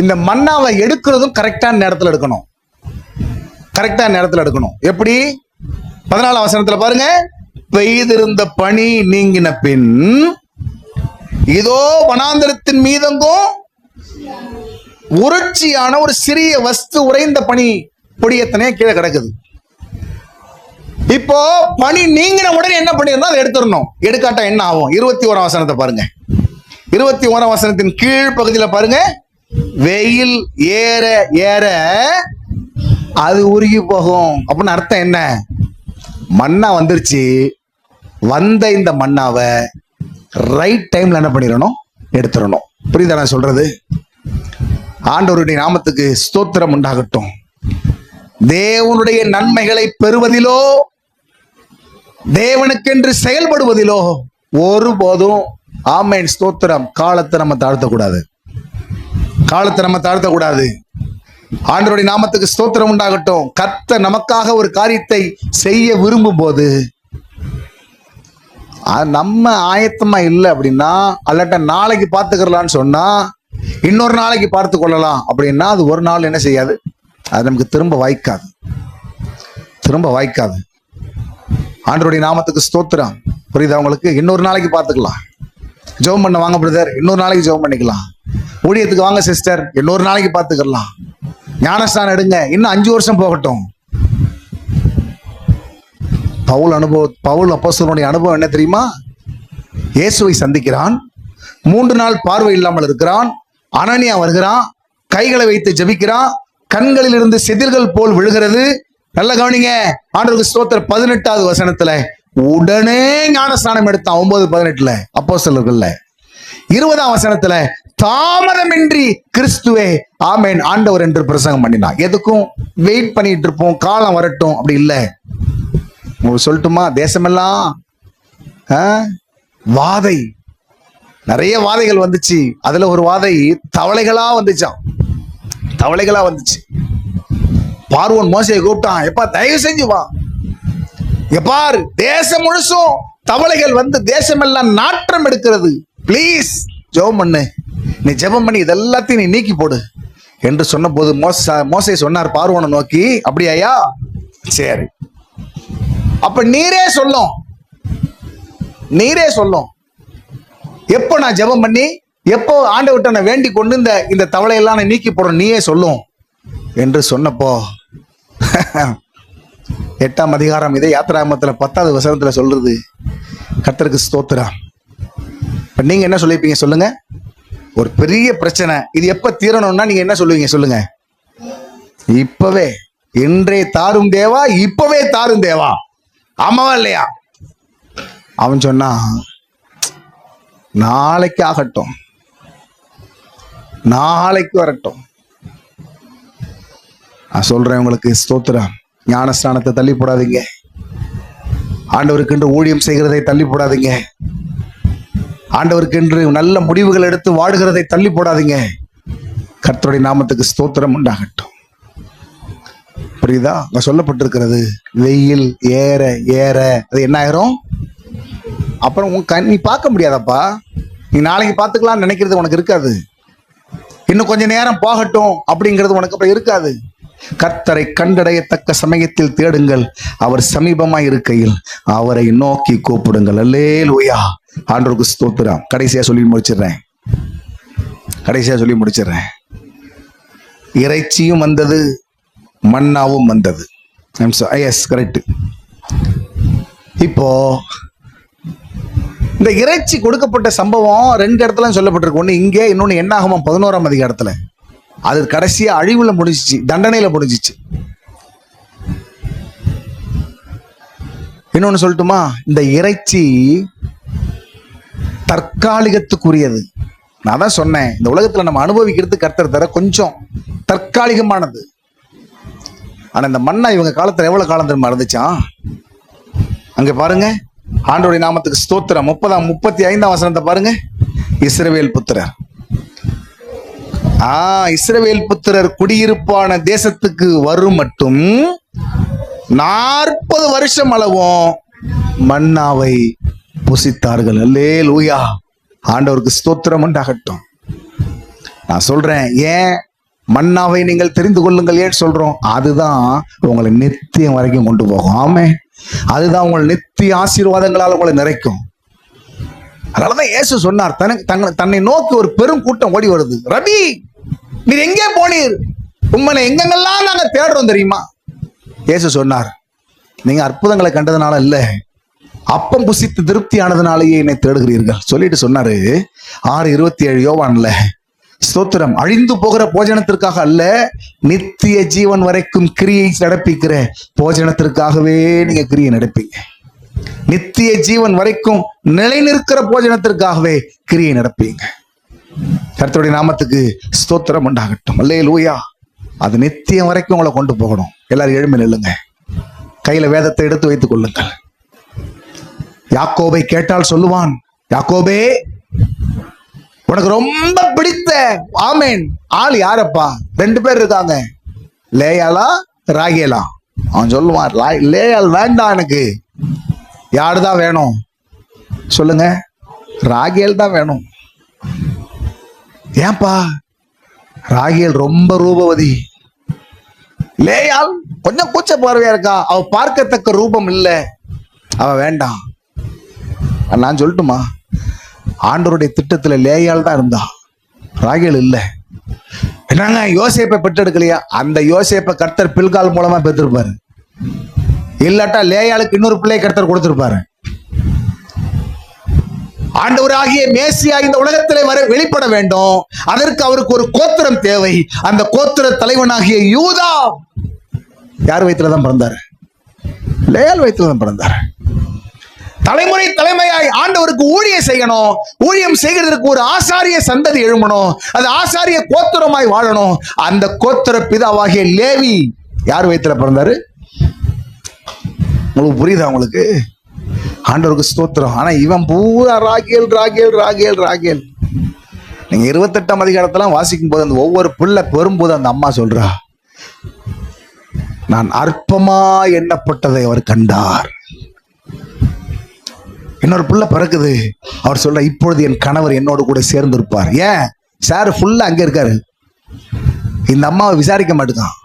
இந்த மன்னாவை எடுக்கிறதும் கரெக்டான நேரத்தில் எடுக்கணும், கரெக்டான நேரத்தில் எடுக்கணும். எப்படி? 14ஆம் வசனத்துல பாருங்க, பெய்திருந்த பனி நீங்கின பின் இதோ வனாந்தரத்தின் மீதெங்கும் உருட்சியான ஒரு சிறிய வஸ்து உறைந்த பனி பொடியத்தனே கீழே கிடக்குது. இப்போ பனி நீங்கின உடனே என்ன பண்ணிருந்தோம்? அதை எடுத்துடணும். எடுக்காட்டா என்ன ஆகும்? 21ஆம் வசனத்தை பாருங்க. 21ஆம் வசனத்தின் கீழ் பகுதியில் பாருங்க, வெயில் ஏற ஏற அது உருகி போகும். அப்படின்னு அர்த்தம் என்ன? மண்ணா வந்துருச்சு. வந்த இந்த மண்ணாவை ரைட் டைம்ல என்ன பண்ணிடணும்? எடுத்துடணும். புரியுதா நான் சொல்றது? ஆண்டவருடைய நாமத்துக்கு ஸ்தோத்திரம் உண்டாகட்டும். தேவனுடைய நன்மைகளை பெறுவதிலோ தேவனுக்கென்று செயல்படுவதிலோ ஒருபோதும் ஆமென் ஸ்தோத்திரம் காலத்தை நம்ம தாழ்த்தக்கூடாது. காலத்தை நம்ம தாழ்த்தக்கூடாது. ஆண்டவருடைய நாமத்துக்கு ஸ்தோத்திரம் உண்டாகட்டும். கர்த்தர் நமக்காக ஒரு காரியத்தை செய்ய விரும்பும் போது நம்ம ஆயத்தமா இல்லை அப்படின்னா, அல்லட்ட நாளைக்கு பார்த்துக்கலான்னு சொன்னா இன்னொரு நாளைக்கு பார்த்து கொள்ளலாம் அப்படின்னா அது ஒரு நாள் என்ன செய்யாது, அது நமக்கு திரும்ப வாய்க்காது, திரும்ப வாய்க்காது. ஆண்டவருடைய நாமத்துக்கு ஸ்தோத்திரம். புரியுதா உங்களுக்கு? இன்னொரு நாளைக்கு பார்த்துக்கலாம். ஜெபம் பண்ண வாங்க பிரதர், இன்னொரு நாளைக்கு ஜெபம் பண்ணிக்கலாம். ஊழியத்துக்கு வாங்க சிஸ்டர், இன்னொரு நாளைக்கு பார்த்துக்கலாம். ஞானஸ்தானம் எடுங்க, இன்னும் 5 வருஷம் போகட்டும். பவுல் அப்போஸ்தலனுடைய அனுபவம் என்ன தெரியுமா? இயேசுவை சந்திக்கிறான், 3 நாள் பார்வை இல்லாமல் இருக்கிறான். அனனியா வருகிறான், கைகளை வைத்து ஜெபிக்கிறான், கண்களில் இருந்து செதில்கள் போல் விழுகிறது. நல்ல கவனிங்க, ஆண்டவருக்கு ஸ்தோத்திரம். 18வது வசனத்துல உடனே ஞானஸ்நானம் எடுத்தான். 9:18 அப்போஸ்தலர்கள்ல. 20ஆம் வசனத்துல தாமதமின்றி கிறிஸ்துவே ஆமென் ஆண்டவர் என்று பிரசங்கம் பண்ணினான். எதுக்கும் வெயிட் பண்ணிட்டு இருப்போம், காலம் வரட்டும் அப்படி இல்லை. உங்களுக்கு சொல்லட்டுமா, தேசமெல்லாம் வாதை, நிறைய வாதைகள் வந்துச்சு. அதுல ஒரு வாதை தவளைகளா வந்துச்சான், தவளைகளா வந்துச்சு. பார்வோன் மோசேயை கூப்பிட்டான், எப்பா தயவு செஞ்சு வா, எப்பார் தேசம் முழுசும் தவளைகள் வந்து தேசமெல்லாம் நாற்றம் எடுக்கிறது, பிளீஸ் ஜெபம் பண்ணு, நீ ஜெபம் பண்ணி இதெல்லாத்தையும் நீ நீக்கி போடு என்று சொன்ன போது மோசே சொன்னார் பார்வோனை நோக்கி, அப்படியா, சரி, அப்ப நீரே சொல்லும், நீரே சொல்லும் எப்போ நான் ஜெபம் பண்ணி எப்போ ஆண்டவர்கிட்ட நான் வேண்டி கொண்டு இந்த தவளையெல்லாம் நான் நீக்கி போடுறேன், நீயே சொல்லும் என்று சொன்னப்போ 8ஆம் அதிகாரம் இதே யாத்திராகமத்துல 10வது வசனத்துல சொல்றது. கர்த்தருக்கு ஸ்தோத்திரம். இப்ப நீங்க என்ன சொல்லிருப்பீங்க சொல்லுங்க? ஒரு பெரிய பிரச்சனை, இது எப்ப தீரணும்னா நீங்க என்ன சொல்லுவீங்க சொல்லுங்க? இப்பவே, இன்றே தாரும் தேவா, இப்பவே தாரும் தேவா. ஆமாவா இல்லையா? அவன் சொன்னா நாளைக்கு ஆகட்டும், நாளைக்கு வரட்டும். நான் சொல்றேன் உங்களுக்கு ஸ்தோத்திரம். ஞானஸ்நானத்தை தள்ளி போடாதீங்க. ஆண்டவருக்கென்று ஊழியம் செய்கிறதை தள்ளி போடாதீங்க. ஆண்டவருக்கென்று நல்ல முடிவுகள் எடுத்து வாடுகிறதை தள்ளி போடாதீங்க. கர்த்தருடைய நாமத்துக்கு ஸ்தோத்திரம் உண்டாகட்டும். புரியுதா? அங்க சொல்லப்பட்டிருக்கிறது, வெயில் ஏற ஏற அது என்ன ஆயிரும், அப்புறம் நீ பார்க்க முடியாதப்பா. நீ நாளைக்கு பார்த்துக்கலாம்னு நினைக்கிறது உனக்கு இருக்காது. இன்னும் கொஞ்ச நேரம் போகட்டும் அப்படிங்கிறது உனக்கு அப்புறம் இருக்காது. கர்த்தரை கண்டடையத்தக்க சமயத்தில் தேடுங்கள், அவர் சமீபமாய் இருக்கையில் அவரை நோக்கி கூப்பிடுங்கள். அல்லேலூயா. ஆண்டவருக்கு ஸ்தோத்திரம். கடைசியா சொல்லி முடிச்சிடுறேன். இறைச்சியும் வந்தது, மன்னாவும் வந்தது. Yes, correct. இப்போ இந்த இறைச்சி கொடுக்கப்பட்ட சம்பவம் 2 இடத்துல சொல்லப்பட்டிருக்கு. ஒண்ணு இங்கே, இன்னொன்னு என்னாகமம் 11ஆம் அதிகாரத்துல. அது கடைசியா அழிவுல முடிஞ்சிச்சு, தண்டனையில முடிஞ்சிச்சு. இன்னொன்னு சொல்லட்டுமா? இந்த இறைச்சி தற்காலிகத்துக்குரியது. நான் தான் சொன்னேன், இந்த உலகத்துல நம்ம அனுபவிக்கிறது கர்த்தர் தர கொஞ்சம் தற்காலிகமானது. ஆனா இந்த மன்னா இவங்க காலத்துல எவ்வளவு காலம் தெரியுமா இருந்துச்சான்? அங்க பாருங்க, ஆண்டவருடைய நாமத்துக்கு ஸ்தோத்திரம். 35ஆம் வசனத்தை பாருங்க. இஸ்ரவேல் புத்திரர், இஸ்ரவேல் புத்திரர் குடியிருப்பான தேசத்துக்கு வரும் மட்டும் 40 வருஷம் அளவும் மன்னாவை புசித்தார்கள். அல்லேலூயா. ஆண்டவருக்கு ஸ்தோத்திரம் உண்டாகட்டும். நான் சொல்றேன், ஏன் மன்னாவை நீங்கள் தெரிந்து கொள்ளுங்கள் ஏன் சொல்றோம்? அதுதான் உங்களை நித்தியம் வரைக்கும் கொண்டு போகும். ஆமே, அதுதான் உங்களை நித்திய ஆசீர்வாதங்களால் உங்களை நிறைக்கும். அதனாலதான் இயேசு சொன்னார், தன்னை நோக்கி ஒரு பெரும் கூட்டம் ஓடி வருது. ரபி, நீர் எங்கே போனீர்? உங்களை எங்கெங்கெல்லாம் நாங்க தேடுறோம் தெரியுமா? இயேசு சொன்னார், நீங்க அற்புதங்களை கண்டதுனால இல்ல, அப்பம் புசித்து திருப்தி ஆனதுனாலேயே என்னை தேடுகிறீர்கள் சொல்லிட்டு சொன்னாரு. 6:27 யோவான்ல. ஸ்தோத்திரம். அழிந்து போகிற போஜனத்திற்காக அல்ல, நித்திய ஜீவன் வரைக்கும் கிரியை நடப்பிக்கிற போஜனத்திற்காகவே நீங்க கிரியை நடப்பீங்க. நித்திய ஜீவன் வரைக்கும் நிலை நிற்கிற போஜனத்திற்காகவே கிரியை நடப்பீங்க. கர்த்தருடைய நாமத்துக்கு ஸ்தோத்திரம் உண்டாகட்டும். அல்லேலூயா. அது நித்தியம் வரைக்கும் உங்களை கொண்டு போகணும். எல்லாரும் எழும்பி நில்லுங்க. கையில வேதத்தை எடுத்து வைத்துக் கொள்ளுங்கள். யாக்கோபை கேட்டால் சொல்லுவான், யாக்கோபே உனக்கு ரொம்ப பிடித்த ஆமேன் ஆள் யாரப்பா? 2 பேர் இருக்காங்க, லேயாளா ராகேலா. அவன் சொல்லுவான், லேயாள் வேண்டாம், எனக்கு யாருதான் வேணும் சொல்லுங்க? ராகேல் தான் வேணும். ஏன்பா? ராகேல் ரொம்ப ரூபவதி, லேயாள் கொஞ்சம் கூச்ச பார்வையா இருக்கா, அவ பார்க்கத்தக்க ரூபம் இல்லை, அவ வேண்டாம். நான் சொல்லட்டுமா, ஆண்டவருடைய திட்டத்துல லேயாள் தான் இருந்தா, ராகேல் இல்லை. என்னங்க யோசேப்பை பெற்றெடுக்கலையா? அந்த யோசேப்பை கர்த்தர் பில்கால் மூலமா பெற்றிருப்பாரு. இல்லாட்டா லேயாளுக்கு இன்னொரு பிள்ளை கர்த்தர் கொடுத்திருப்பாரு. ஆண்டவராகிய மேசியா இந்த உலகத்திலே வெளிப்பட வேண்டும். அதற்கு அவருக்கு ஒரு கோத்திரம் தேவை. அந்த கோத்திர தலைவனாகிய யூதா யார் வயிற்றுலதான் பிறந்தாரு? லேயாள் வயிற்றுலதான் பிறந்தாரு. தலைமுறை தலைமையாய் ஆண்டவருக்கு ஊழியம் செய்யணும். ஊழியம் செய்கிறதுக்கு ஒரு ஆசாரிய சந்ததி எழும்பணும். அது ஆசாரிய கோத்திரமாய் வாழணும். அந்த கோத்திர பிதாவாகிய லேவி யார் வயிற்றுல பிறந்தாரு? உங்களுக்கு புரியுதா? உங்களுக்கு ஆண்டவருக்கு ஸ்தோத்திரம். ஆனா இவன் பூரா ராகேல் ராகேல் ராகேல் ராகேல். நீங்க 28ஆம் அதிகாரத்தெல்லாம் வாசிக்கும் போது அந்த ஒவ்வொரு பிள்ளை பெறும்போது அந்த அம்மா சொல்றா, நான் அற்பமா எண்ணப்பட்டதை அவர் கண்டார். இன்னொரு பிள்ளை பிறக்குது, அவர் சொல்ற, இப்பொழுது என் கணவர் என்னோடு கூட சேர்ந்து இருப்பார். ஏன் சார் ஃபுல்லா அங்க இருக்காரு? இந்த அம்மாவை விசாரிக்க மாட்டேங்கான்,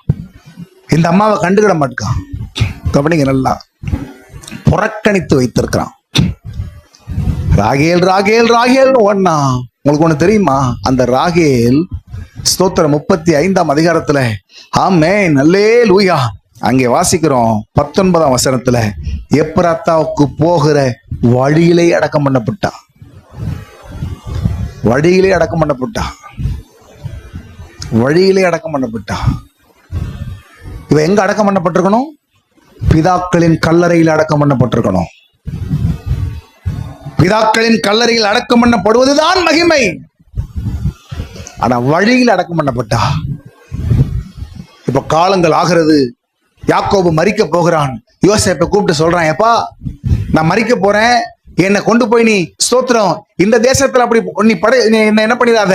இந்த அம்மாவை கண்டுக்கிட மாட்டேங்கான். கவனிங்க, நல்லா புறக்கணித்து வைத்திருக்கிறான். ராகேல் ராகேல் ராகேல் ஒன்னா. உங்களுக்கு ஒண்ணு தெரியுமா? அந்த ராகேல் ஸ்தோத்திரம் 35ஆம் அதிகாரத்துல ஆமென் அல்லேலூயா அங்கே வாசிக்கிறோம் 19ஆம் வசனத்துல, எப்ராத்தாவுக்கு போகிற வழியிலே அடக்கம் பண்ணப்பட்டா. வழியிலே அடக்கம் பண்ணப்பட்டா. வழியிலே அடக்கம் பண்ணப்பட்டா. இவ எங்க அடக்கம் பண்ணப்பட்டிருக்கணும்? பிதாக்களின் கல்லறையில் அடக்கம் பண்ணப்பட்டிருக்கணும். பிதாக்களின் கல்லறையில் அடக்கம் பண்ணப்படுவதுதான் மகிமை. ஆனா வழியில் அடக்கம் பண்ணப்பட்டா. இப்ப காலங்கள் ஆகிறது. யாக்கோபு மரிக்க போகிறான். யோசேப்பை கூப்பிட்டு சொல்றான், ஏப்பா நான் மரிக்க போறேன், என்னை கொண்டு போய் நீ ஸ்தோத்திரம் இந்த தேசத்துல அப்படி நீ என்ன பண்ணிடாத,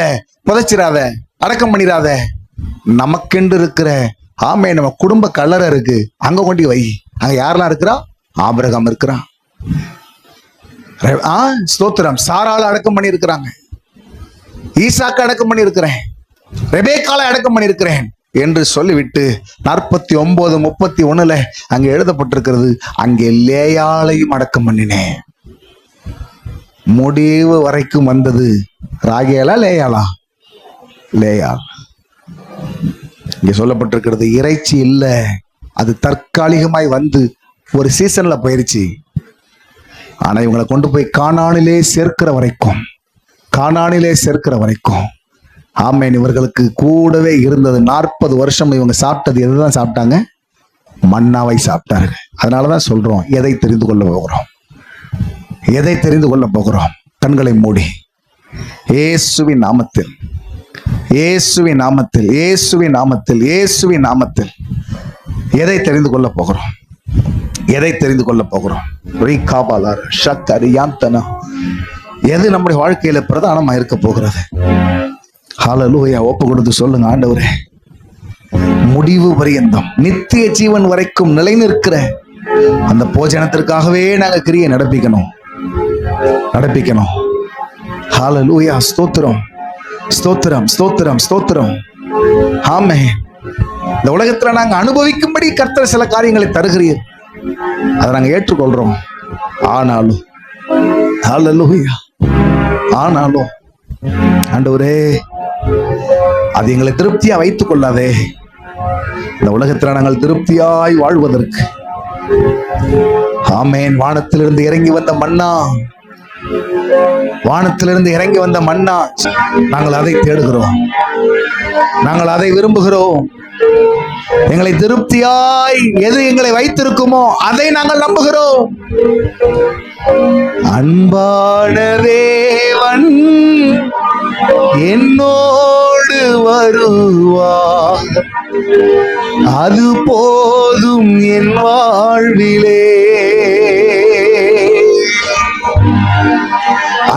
புதைச்சிடாத, அடக்கம் பண்ணிடாத. நமக்கென்று இருக்கிற ஆமே நம்ம குடும்ப கல்லறை இருக்கு, அங்க கொண்டு வை. அங்க யாரெல்லாம் இருக்கிறா? ஆபிரகாம் இருக்கிறான், ஸ்தோத்திரம் சாராள அடக்கம் பண்ணி இருக்கிறாங்க, ஈசாக்கு அடக்கம் பண்ணி இருக்கிறேன், ரெபேக்கால அடக்கம் பண்ணி இருக்கிறேன் என்று சொல்லிவிட்டு 49:31 அங்கே எழுதப்பட்டிருக்கிறது, அங்கே லேயாளையும் அடக்கம் பண்ணினேன். முடிவு வரைக்கும் வந்தது ராகேலா லேயாளா? லேயாள். இங்கே சொல்லப்பட்டிருக்கிறது, இறைச்சி இல்ல, அது தற்காலிகமாய் வந்து ஒரு சீசன்ல போயிருச்சு. ஆனா இவங்களை கொண்டு போய் கானானிலே சேர்க்கிற வரைக்கும், கானானிலே சேர்க்கிற வரைக்கும் ஆமேன் இவர்களுக்கு கூடவே இருந்தது. 40 வருஷம் இவங்க சாப்பிட்டது எதுதான் சாப்பிட்டாங்க? மன்னாவை சாப்பிட்டார்கள். அதனாலதான் சொல்றோம், எதை தெரிந்து கொள்ள போகிறோம்? எதை தெரிந்து கொள்ள போகிறோம்? கண்களை மூடி இயேசுவின் நாமத்தில், இயேசுவின் நாமத்தில், இயேசுவின் நாமத்தில், இயேசுவின் நாமத்தில் எதை தெரிந்து கொள்ள போகிறோம்? எதை தெரிந்து கொள்ள போகிறோம்? எது நம்முடைய வாழ்க்கையில பிரதானமா இருக்க போகிறது? ஹல்லேலூயா. ஒப்பு கொடுத்து சொல்லுங்க, ஆண்டவரே முடிவு பரியந்தம் நித்திய ஜீவன் வரைக்கும் நிலை நிற்கிற அந்த போஜனத்திற்காகவே நாங்க கிரியை நடப்பிக்கணும். ஹல்லேலூயா. ஸ்தோத்திரம் ஸ்தோத்திரம் ஸ்தோத்திரம் ஸ்தோத்திரம். ஆமென். இந்த உலகத்துல நாங்க அனுபவிக்கும்படி கர்த்தர் சில காரியங்களை தருகிறீர், அதை நாங்க ஏற்றுக்கொள்றோம். ஆனாலும் ஹல்லேலூயா, ஆனாலும் ஆண்டவரே அது எங்களை திருப்தியா வைத்துக் கொள்ளாதே. இந்த உலகத்துல நாங்கள் திருப்தியாய் வாழ்வதற்கு ஆமேன் வானத்திலிருந்து இறங்கி வந்த மன்னா, வானத்திலிருந்து இறங்கி வந்த மன்னா, நாங்கள் அதை தேடுகிறோம், நாங்கள் அதை விரும்புகிறோம். எங்களை திருப்தியாய் எது எங்களை வைத்திருக்குமோ அதை நாங்கள் நம்புகிறோம். அன்பான தேவன் என்னோடு வருவார், அது போதும் என் வாழ்விலே.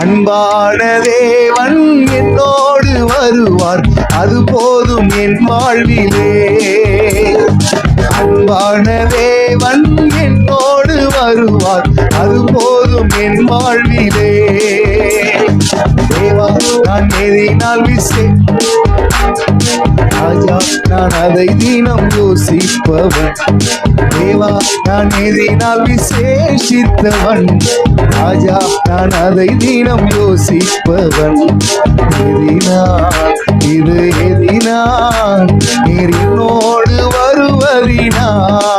அன்பான தேவன் என்னோடு வருவார், அது போதும் என் வாழ்விலே. அன்பான தேவன் என்னோடு வருவார், அது போதும் என் வாழ்விலே. தேவா நான் எதினால் ராஜா நான் அதை தினம் யோசிப்பவன். தேவா நான் எதினால் விசேஷித்தவன். ராஜா நான் அதை தினம் யோசிப்பவன். எதினால் இது எதினால் நீர் என்னோடு வருவதினால்.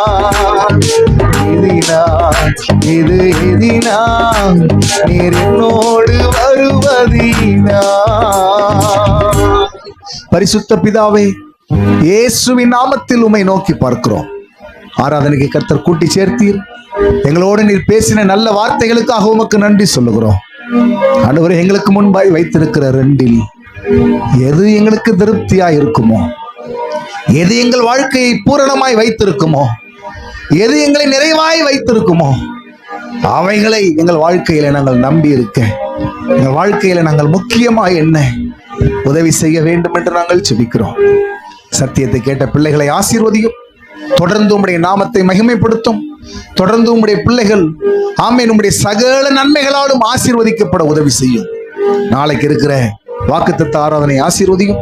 எதினால் இது எதினால் நீர் என்னோடு வருவதினால். பரிசுத்த பிதாவே, இயேசுவின் நாமத்தில் உம்மை நோக்கி பார்க்கிறோம். ஆராதனைக்கு கர்த்தர் கூட்டி சேர்த்தீர். எங்களோடு நீர் பேசின நல்ல வார்த்தைகளுக்காக உமக்கு நன்றி சொல்லுகிறோம். ஆண்டவரே, எங்களுக்கு முன்பாய் வைத்திருக்கிற ரெண்டில் எது எங்களுக்கு திருப்தியா இருக்குமோ, எது எங்கள் வாழ்க்கையை பூரணமாய் வைத்திருக்குமோ, எது எங்களை நிறைவாய் வைத்திருக்குமோ, அவைகளை எங்கள் வாழ்க்கையில நாங்கள் நம்பி இருக்க, எங்கள் வாழ்க்கையில நாங்கள் முக்கியமாய் என்ன உதவி செய்ய வேண்டும் என்று நாங்கள் ஜெபிக்கிறோம். சத்தியத்தை கேட்ட பிள்ளைகளை ஆசீர்வதியும். தொடர்ந்து உம்முடைய நாமத்தை மகிமைப்படுத்தும். தொடர்ந்து உம்முடைய பிள்ளைகள் ஆமென் உம்முடைய சகல நன்மைகளாலும் ஆசீர்வதிக்கப்பட உதவி செய்யும். நாளைக்கு இருக்கிற வாக்குத்தத்த ஆராதனை ஆசீர்வதியும்.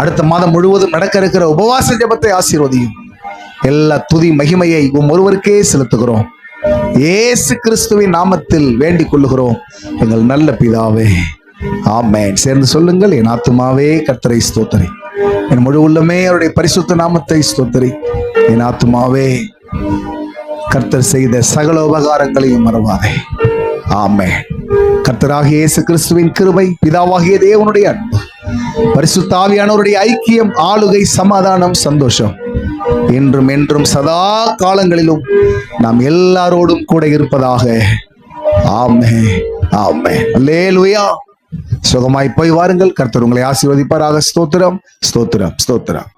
அடுத்த மாதம் முழுவதும் நடக்க இருக்கிற உபவாச ஜெபத்தை ஆசீர்வதியும். எல்லா துதி மகிமையை ஒருவருக்கே செலுத்துகிறோம். இயேசு கிறிஸ்துவின் நாமத்தில் வேண்டிக் கொள்ளுகிறோம் எங்கள் நல்ல பிதாவே, ஆமென். சேர்ந்து சொல்லுங்கள், என் ஆத்துமாவே கர்த்தரை ஸ்தோத்திரி, என் முழு உள்ளமே அவருடைய பரிசுத்த நாமத்தை ஸ்தோத்திரி. என் ஆத்துமாவே கர்த்தர் செய்த சகல உபகாரங்களையும் மறவாதே. ஆமென். கர்த்தராகிய இயேசு கிறிஸ்துவின் கிருபை, பிதாவாகிய தேவனுடைய அன்பு, பரிசுத்த ஆவியானவருடைய ஐக்கியம், ஆளுகை, சமாதானம், சந்தோஷம் என்றும் என்றும் சதா காலங்களிலும் நாம் எல்லாரோடும் கூட இருப்பதாக. ஆமென், ஆமென். அல்லேலூயா. சுகமாய் போய் வாருங்கள். கர்த்தர் உங்களை ஆசீர்வதிப்பாராக. ஸ்தோத்திரம், ஸ்தோத்திரம், ஸ்தோத்திரம்.